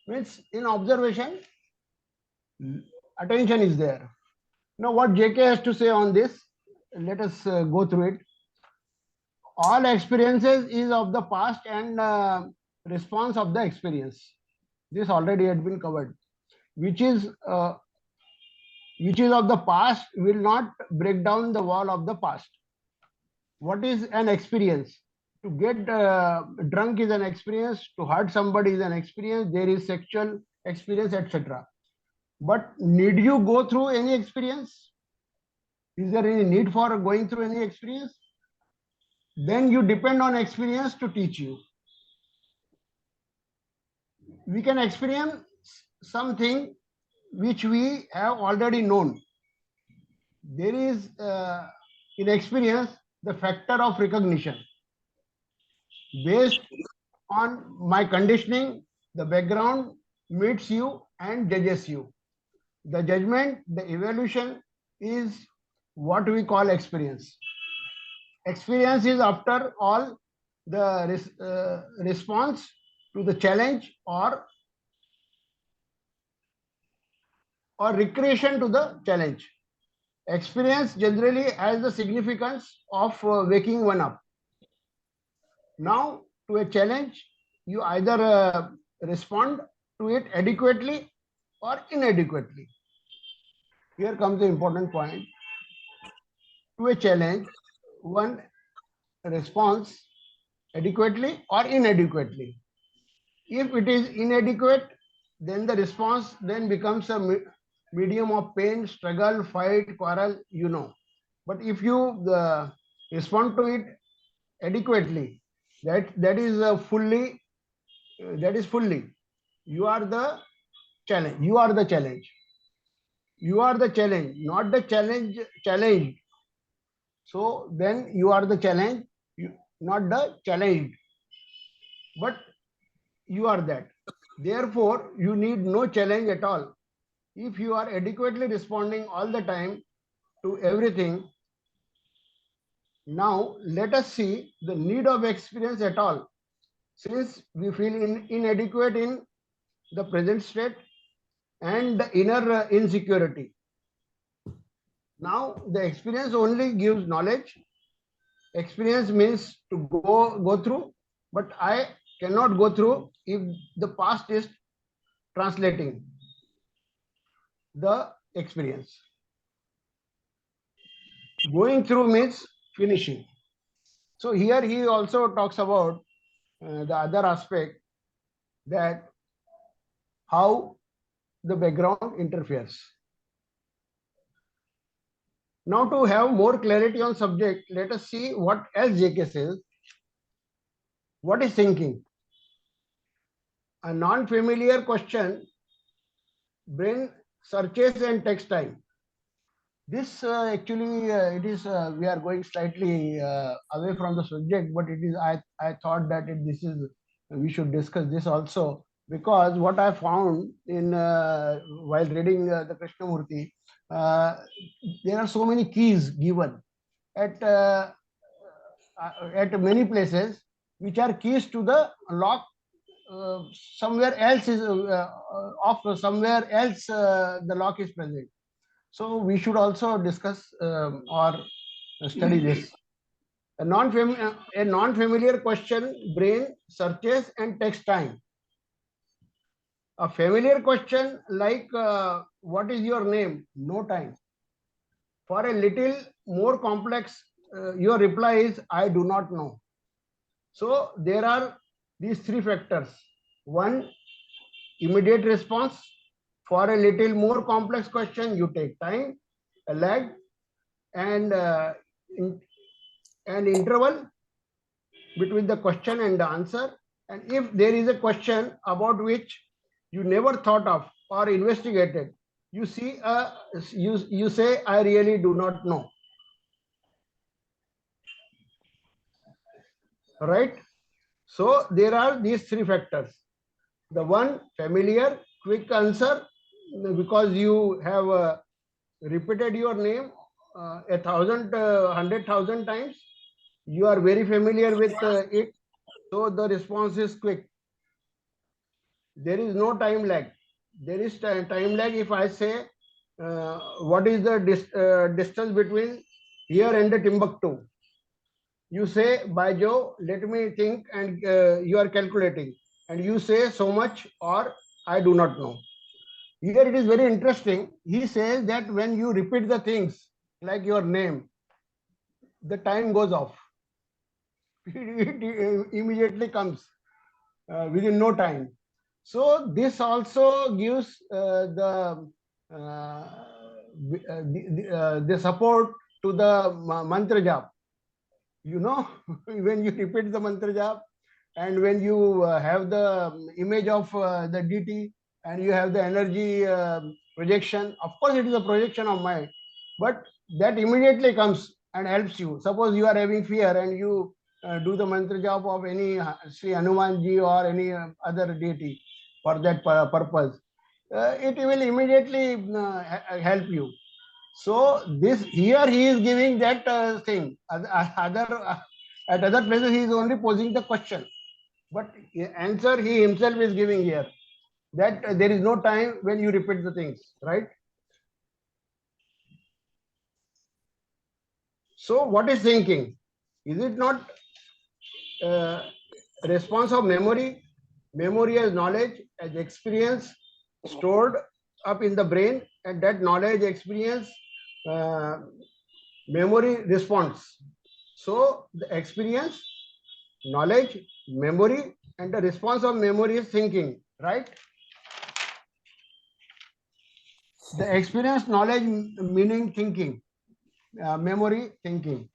Speaker 5: Means in observation, attention is there. Now what JK has to say on this, let us go through it. All experiences is of the past and response of the experience. This already had been covered. Which is of the past will not break down the wall of the past. What is an experience? To get drunk is an experience, to hurt somebody is an experience, there is sexual experience, etc. But need you go through any experience? Is there any need for going through any experience? Then you depend on experience to teach you. We can experience something which we have already known. There is in experience the factor of recognition. Based on my conditioning, the background meets you and judges you. The judgment, the evaluation is what we call experience. Experience is after all the response to the challenge or recreation to the challenge. Experience generally has the significance of waking one up. Now, to a challenge, you either respond to it adequately or inadequately. Here comes the important point. To a challenge, one responds adequately or inadequately. If it is inadequate, then the response then becomes a medium of pain, struggle, fight, quarrel, you know. But if you respond to it adequately, that is fully, you are the challenge. You are the challenge. You are the challenge, not the challenged. So then you are the challenge, not the challenged. But you are that. Therefore, you need no challenge at all. If you are adequately responding all the time to everything, now let us see the need of experience at all. Since we feel inadequate in the present state and the inner insecurity. Now the experience only gives knowledge. Experience means to go through, but I cannot go through if the past is translating the experience. Going through means finishing. So here he also talks about the other aspect, that how the background interferes. Now to have more clarity on subject, let us see what else JK says. What is thinking? A non-familiar question, brain searches and takes time. This actually it is we are going slightly away from the subject, but it is I thought that this is we should discuss this also, because what I found in while reading the Krishnamurti, there are so many keys given at many places which are keys to the lock. Somewhere else is somewhere else the lock is present. So we should also discuss or study this. A non-familiar question, brain searches and takes time. A familiar question like what is your name? No time. For a little more complex, your reply is I do not know. So there are these three factors. One, immediate response. For a little more complex question, you take time, a lag, and an interval between the question and the answer. And if there is a question about which you never thought of or investigated, you see you say, I really do not know. Right? So there are these three factors. The one, familiar, quick answer, because you have repeated your name 100,000 times. You are very familiar with it, so the response is quick. There is no time lag. There is time lag if I say, what is the distance between here and the Timbuktu? You say, by Joe, let me think, and you are calculating, and you say so much, or I do not know. Here it is very interesting. He says that when you repeat the things like your name, the time goes off. It immediately comes within no time. So this also gives the support to the mantra jap. You know, when you repeat the mantra jap, and when you have the image of the deity, and you have the energy projection, of course it is a projection of mind, but that immediately comes and helps you. Suppose you are having fear and you do the mantra jap of any Sri Hanumanji or any other deity for that purpose, it will immediately help you. So this here he is giving that thing. At other places he is only posing the question, but answer he himself is giving here, that there is no time when you repeat the things, right? So what is thinking? Is it not response of memory? Memory as knowledge, as experience stored up in the brain, and that knowledge, experience, memory response. So the experience, knowledge, memory, and the response of memory is thinking, right? The experience, knowledge, meaning thinking, memory, thinking.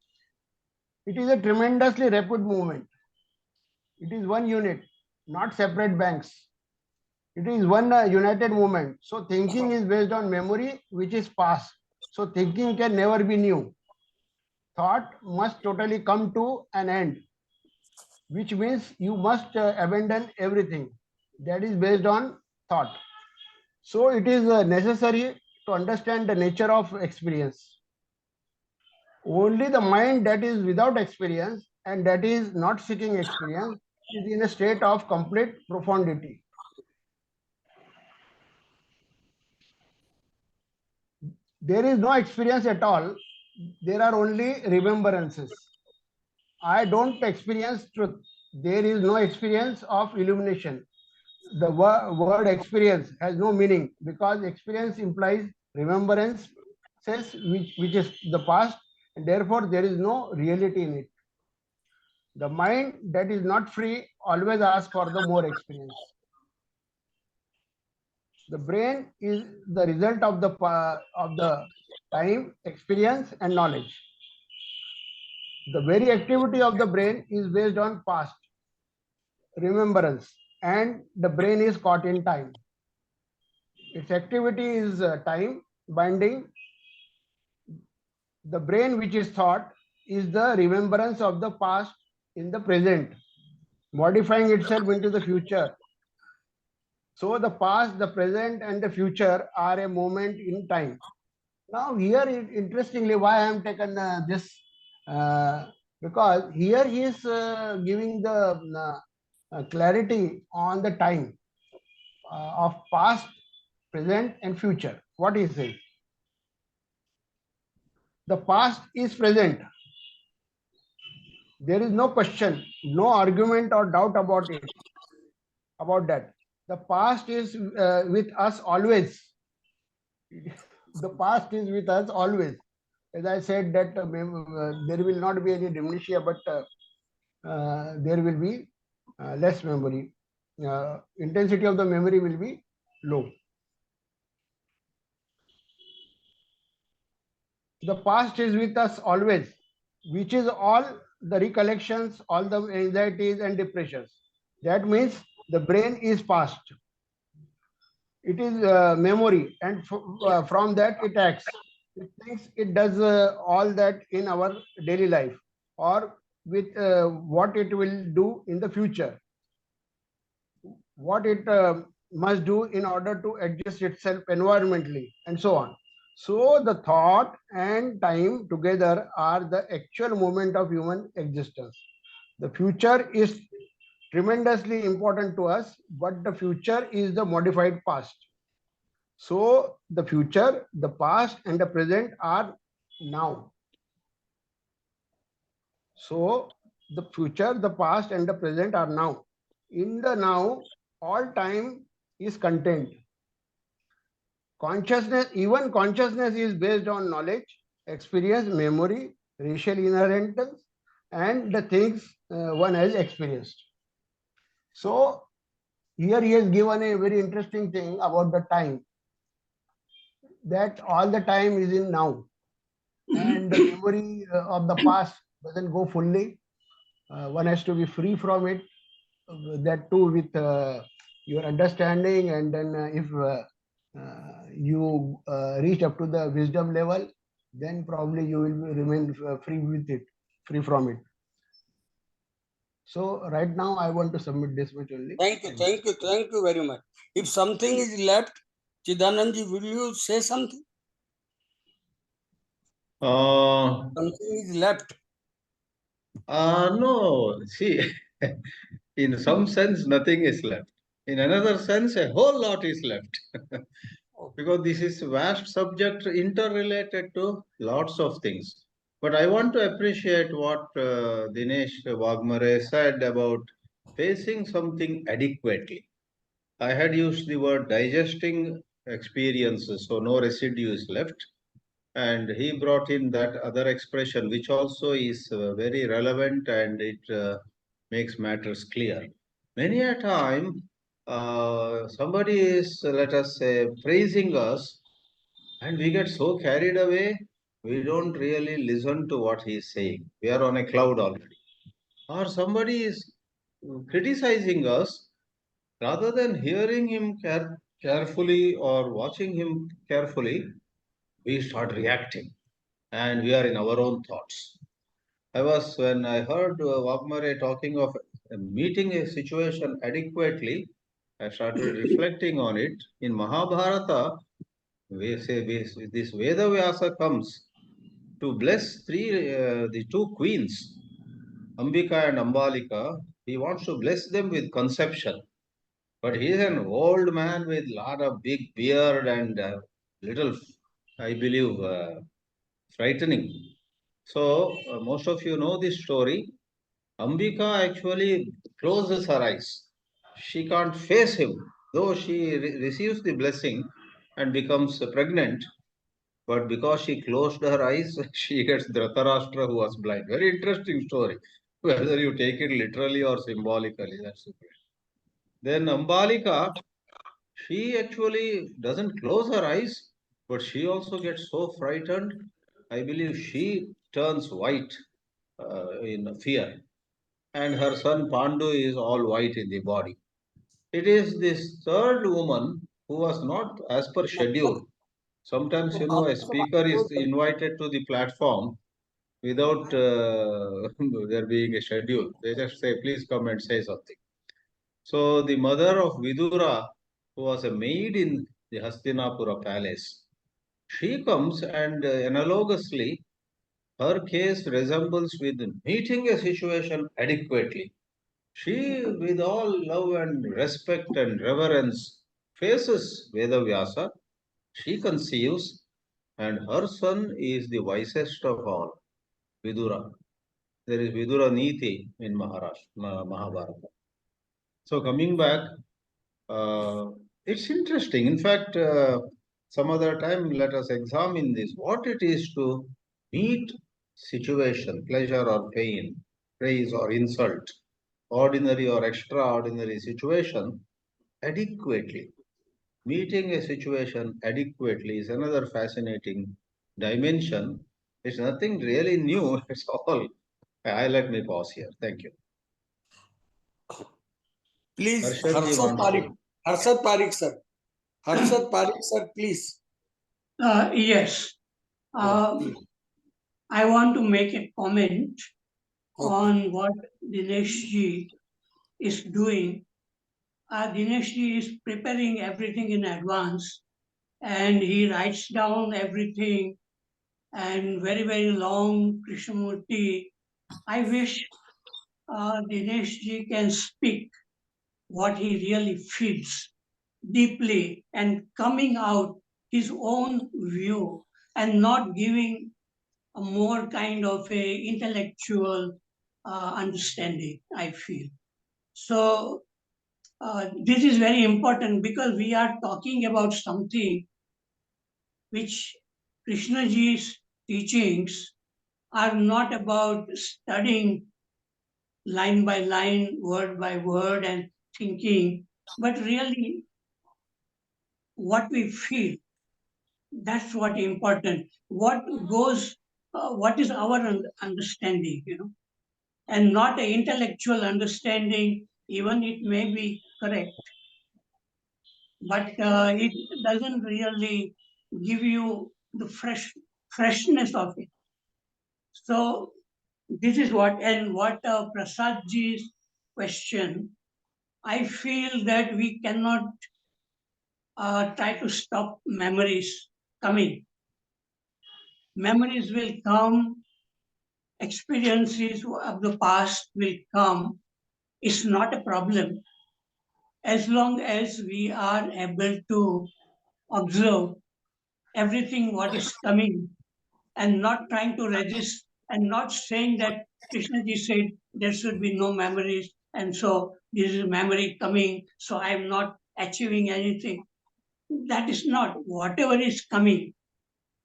Speaker 5: It is a tremendously rapid movement. It is one unit, not separate banks. It is one united movement. So thinking is based on memory, which is past. So thinking can never be new. Thought must totally come to an end, which means you must abandon everything. That is based on thought. So it is necessary to understand the nature of experience. Only the mind that is without experience and that is not seeking experience is in a state of complete profundity. There is no experience at all. There are only remembrances. I don't experience truth. There is no experience of illumination. The word experience has no meaning because experience implies remembrance, which is the past, and therefore there is no reality in it. The mind that is not free always asks for the more experience. The brain is the result of the time, experience, and knowledge. The very activity of the brain is based on past remembrance, and the brain is caught in time. Its activity is time binding. The brain, which is thought, is the remembrance of the past in the present, modifying itself into the future. So the past, the present, and the future are a moment in time. Now here, interestingly, why I am taken this, because here he is giving the clarity on the time of past, present, and future. What he says? The past is present. There is no question, no argument or doubt about it, about that. The past is with us always. The past is with us always. As I said that there will not be any dementia, but there will be less memory. Intensity of the memory will be low. the past is with us always, which is all the recollections, all the anxieties and depressions. That means the brain is past. It is memory, and from that it acts. It thinks it does all that in our daily life, or with what it will do in the future, what it must do in order to adjust itself environmentally, and so on. So the thought and time together are the actual moment of human existence. The future is tremendously important to us, but the future is the modified past. So the future, the past, and the present are now. So the future, the past, and the present are now. In the now, all time is content. Consciousness, even consciousness is based on knowledge, experience, memory, racial inheritance, and the things one has experienced. So here he has given a very interesting thing about the time, that all the time is in now, and the memory of the past doesn't go fully. One has to be free from it, that too with your understanding, and then if you reach up to the wisdom level, then probably you will remain free with it, free from it. So right now I want to submit this much only.
Speaker 1: Thank you very much. If something is left, Chidanandji, will you say something? Something is left.
Speaker 2: No, see, in some sense, nothing is left. In another sense, a whole lot is left. Because this is a vast subject interrelated to lots of things. But I want to appreciate what Dinesh Waghmare said about facing something adequately. I had used the word digesting experiences, so no residue is left. And he brought in that other expression, which also is very relevant, and it makes matters clear. Many a time, somebody is, let us say, praising us, and we get so carried away, we don't really listen to what he is saying. We are on a cloud already. Or somebody is criticizing us, rather than hearing him carefully or watching him carefully, we start reacting, and we are in our own thoughts. When I heard Waghmare talking of meeting a situation adequately, I started reflecting on it. In Mahabharata, this Veda Vyasa comes to bless the two queens, Ambika and Ambalika. He wants to bless them with conception. But he is an old man with a lot of big beard and little, I believe, frightening. So, most of you know this story. Ambika actually closes her eyes. She can't face him, though she receives the blessing and becomes pregnant. But because she closed her eyes, she gets Dhritarashtra, who was blind. Very interesting story. Whether you take it literally or symbolically, that's it. Then Ambalika, she actually doesn't close her eyes, but she also gets so frightened. I believe she turns white in fear, and her son Pandu is all white in the body. It is this third woman who was not as per schedule. Sometimes, a speaker is invited to the platform without there being a schedule. They just say, please come and say something. So, the mother of Vidura, who was a maid in the Hastinapura palace, she comes, and analogously, her case resembles with meeting a situation adequately. She, with all love and respect and reverence, faces Vedavyasa. She conceives, and her son is the wisest of all, Vidura. There is Vidura Niti in Mahabharata. So, coming back, it's interesting. In fact, some other time, let us examine this, what it is to meet situation, pleasure or pain, praise or insult, ordinary or extraordinary situation adequately. Meeting a situation adequately is another fascinating dimension. It's nothing really new. It's all. I let me pause here. Thank you.
Speaker 1: Please,
Speaker 2: Harshad ji
Speaker 1: Harshad
Speaker 2: wants
Speaker 1: Parekh.
Speaker 2: to.
Speaker 1: Harshad Parekh, sir. Harshad Parekh, sir, please.
Speaker 3: Yes.
Speaker 1: Please.
Speaker 3: I want to make a comment
Speaker 1: Okay.
Speaker 3: on what Dinesh ji is doing. Dinesh ji is preparing everything in advance and he writes down everything and very, very long Krishnamurti. I wish Dinesh ji can speak what he really feels deeply and coming out his own view and not giving a more kind of a intellectual understanding, I feel. So this is very important because we are talking about something which Krishnaji's teachings are not about studying line by line, word by word, and thinking, but really what we feel. That's what important. What goes, what is our understanding, and not an intellectual understanding, even it may be correct, but it doesn't really give you the freshness of it. So this is what, and what Prasadji's question, I feel that we cannot try to stop memories coming. Memories will come, experiences of the past will come. It's not a problem as long as we are able to observe everything what is coming and not trying to resist and not saying that Krishnaji said there should be no memories and so this is memory coming, so I am not achieving anything. That is not. Whatever is coming,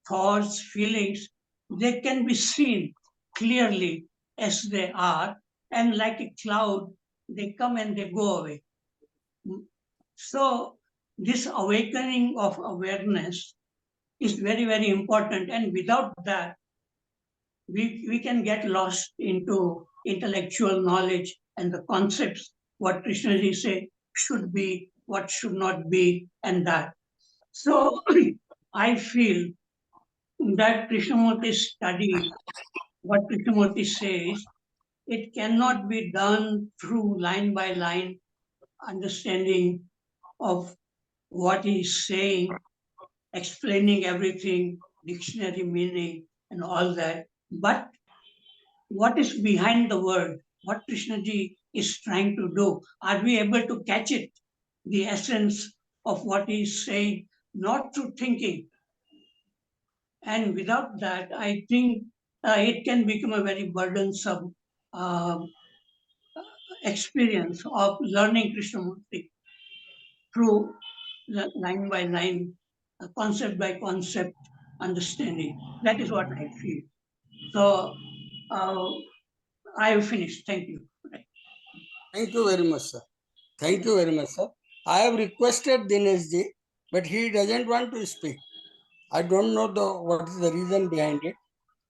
Speaker 3: thoughts, feelings, they can be seen clearly as they are, and like a cloud, they come and they go away. So, this awakening of awareness is very, very important, and without that, we can get lost into intellectual knowledge and the concepts, what Krishnaji said should be, what should not be, and that. So, I feel that Krishnamurti's study, what Krishnamurti says, it cannot be done through line by line understanding of what he is saying, explaining everything, dictionary meaning, and all that. But what is behind the word? What Krishnaji is trying to do? Are we able to catch it? The essence of what he is saying, not through thinking. And without that, I think it can become a very burdensome uh, experience of learning Krishnamurti through line by line, concept by concept understanding. That is what I feel. So I have finished. Thank you.
Speaker 1: Thank you very much, sir. Thank you very much, sir. I have requested Dinesh ji, but he doesn't want to speak. I don't know what is the reason behind it.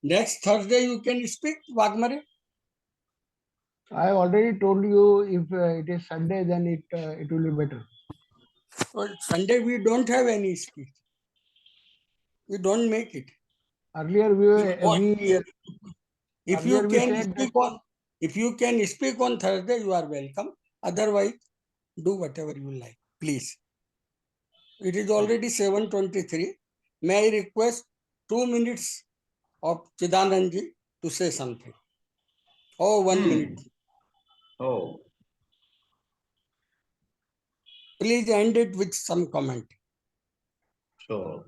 Speaker 1: Next Thursday you can speak, Waghmare.
Speaker 5: I already told you if it is Sunday, then it will be better.
Speaker 1: Well, Sunday we don't have any speech. We don't make it.
Speaker 5: Earlier
Speaker 1: If
Speaker 5: earlier
Speaker 1: you
Speaker 5: we
Speaker 1: can
Speaker 5: said that
Speaker 1: speak on Thursday, you are welcome. Otherwise, do whatever you like, please. It is already 7:23. May I request 2 minutes of Chidanandji to say something? Oh, 1 minute.
Speaker 2: Oh,
Speaker 1: Please end it with some comment.
Speaker 2: sure.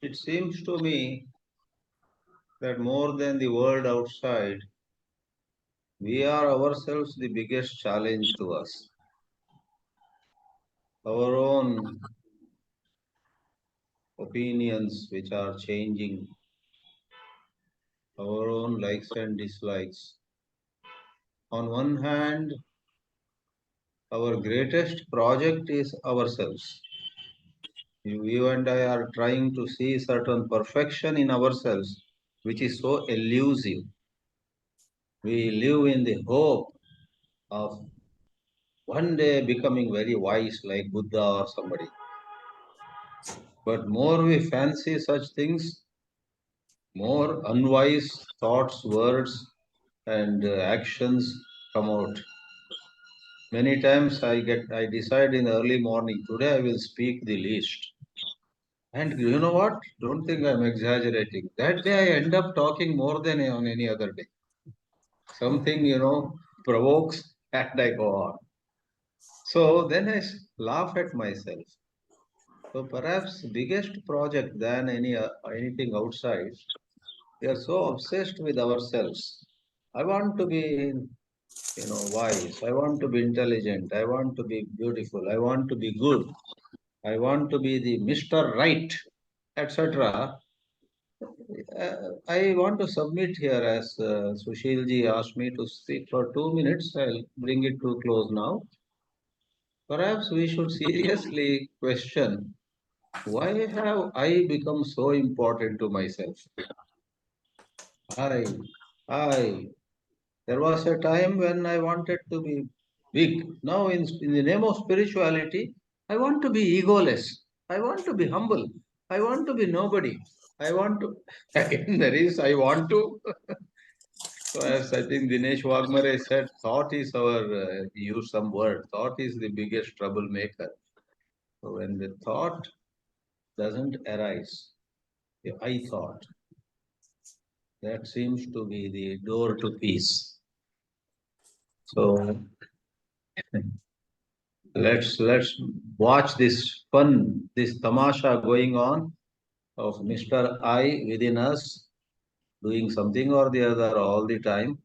Speaker 2: It seems to me that more than the world outside, we are ourselves the biggest challenge to us. Our own opinions, which are changing, our own likes and dislikes. On one hand, our greatest project is ourselves. You and I are trying to see certain perfection in ourselves, which is so elusive. We live in the hope of one day becoming very wise like Buddha or somebody. But more we fancy such things, more unwise thoughts, words, and actions come out. Many times I decide in the early morning, today I will speak the least. And you know what? Don't think I'm exaggerating. That day I end up talking more than on any other day. Something, provokes and I go on. So then I laugh at myself. So perhaps biggest project than anything outside, we are so obsessed with ourselves. I want to be, wise. I want to be intelligent. I want to be beautiful. I want to be good. I want to be the Mr. Right, etc. I want to submit here as Sushilji asked me to speak for 2 minutes. I'll bring it to close now. Perhaps we should seriously question, why have I become so important to myself? I. There was a time when I wanted to be big. Now, in the name of spirituality, I want to be egoless. I want to be humble. I want to be nobody. I want to, again, there is, I want to. So, as I think Dinesh Waghmare said, thought is use some word, thought is the biggest troublemaker. So, when the thought doesn't arise, the I thought, that seems to be the door to peace. So, let's watch this fun, this tamasha going on of Mr. I within us doing something or the other all the time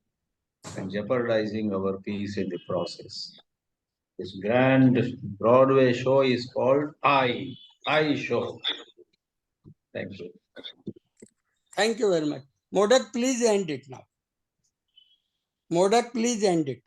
Speaker 2: and jeopardizing our peace in the process. This grand Broadway show is called I Show. Thank you.
Speaker 1: Thank you very much. Modak, please end it now. Modak, please end it.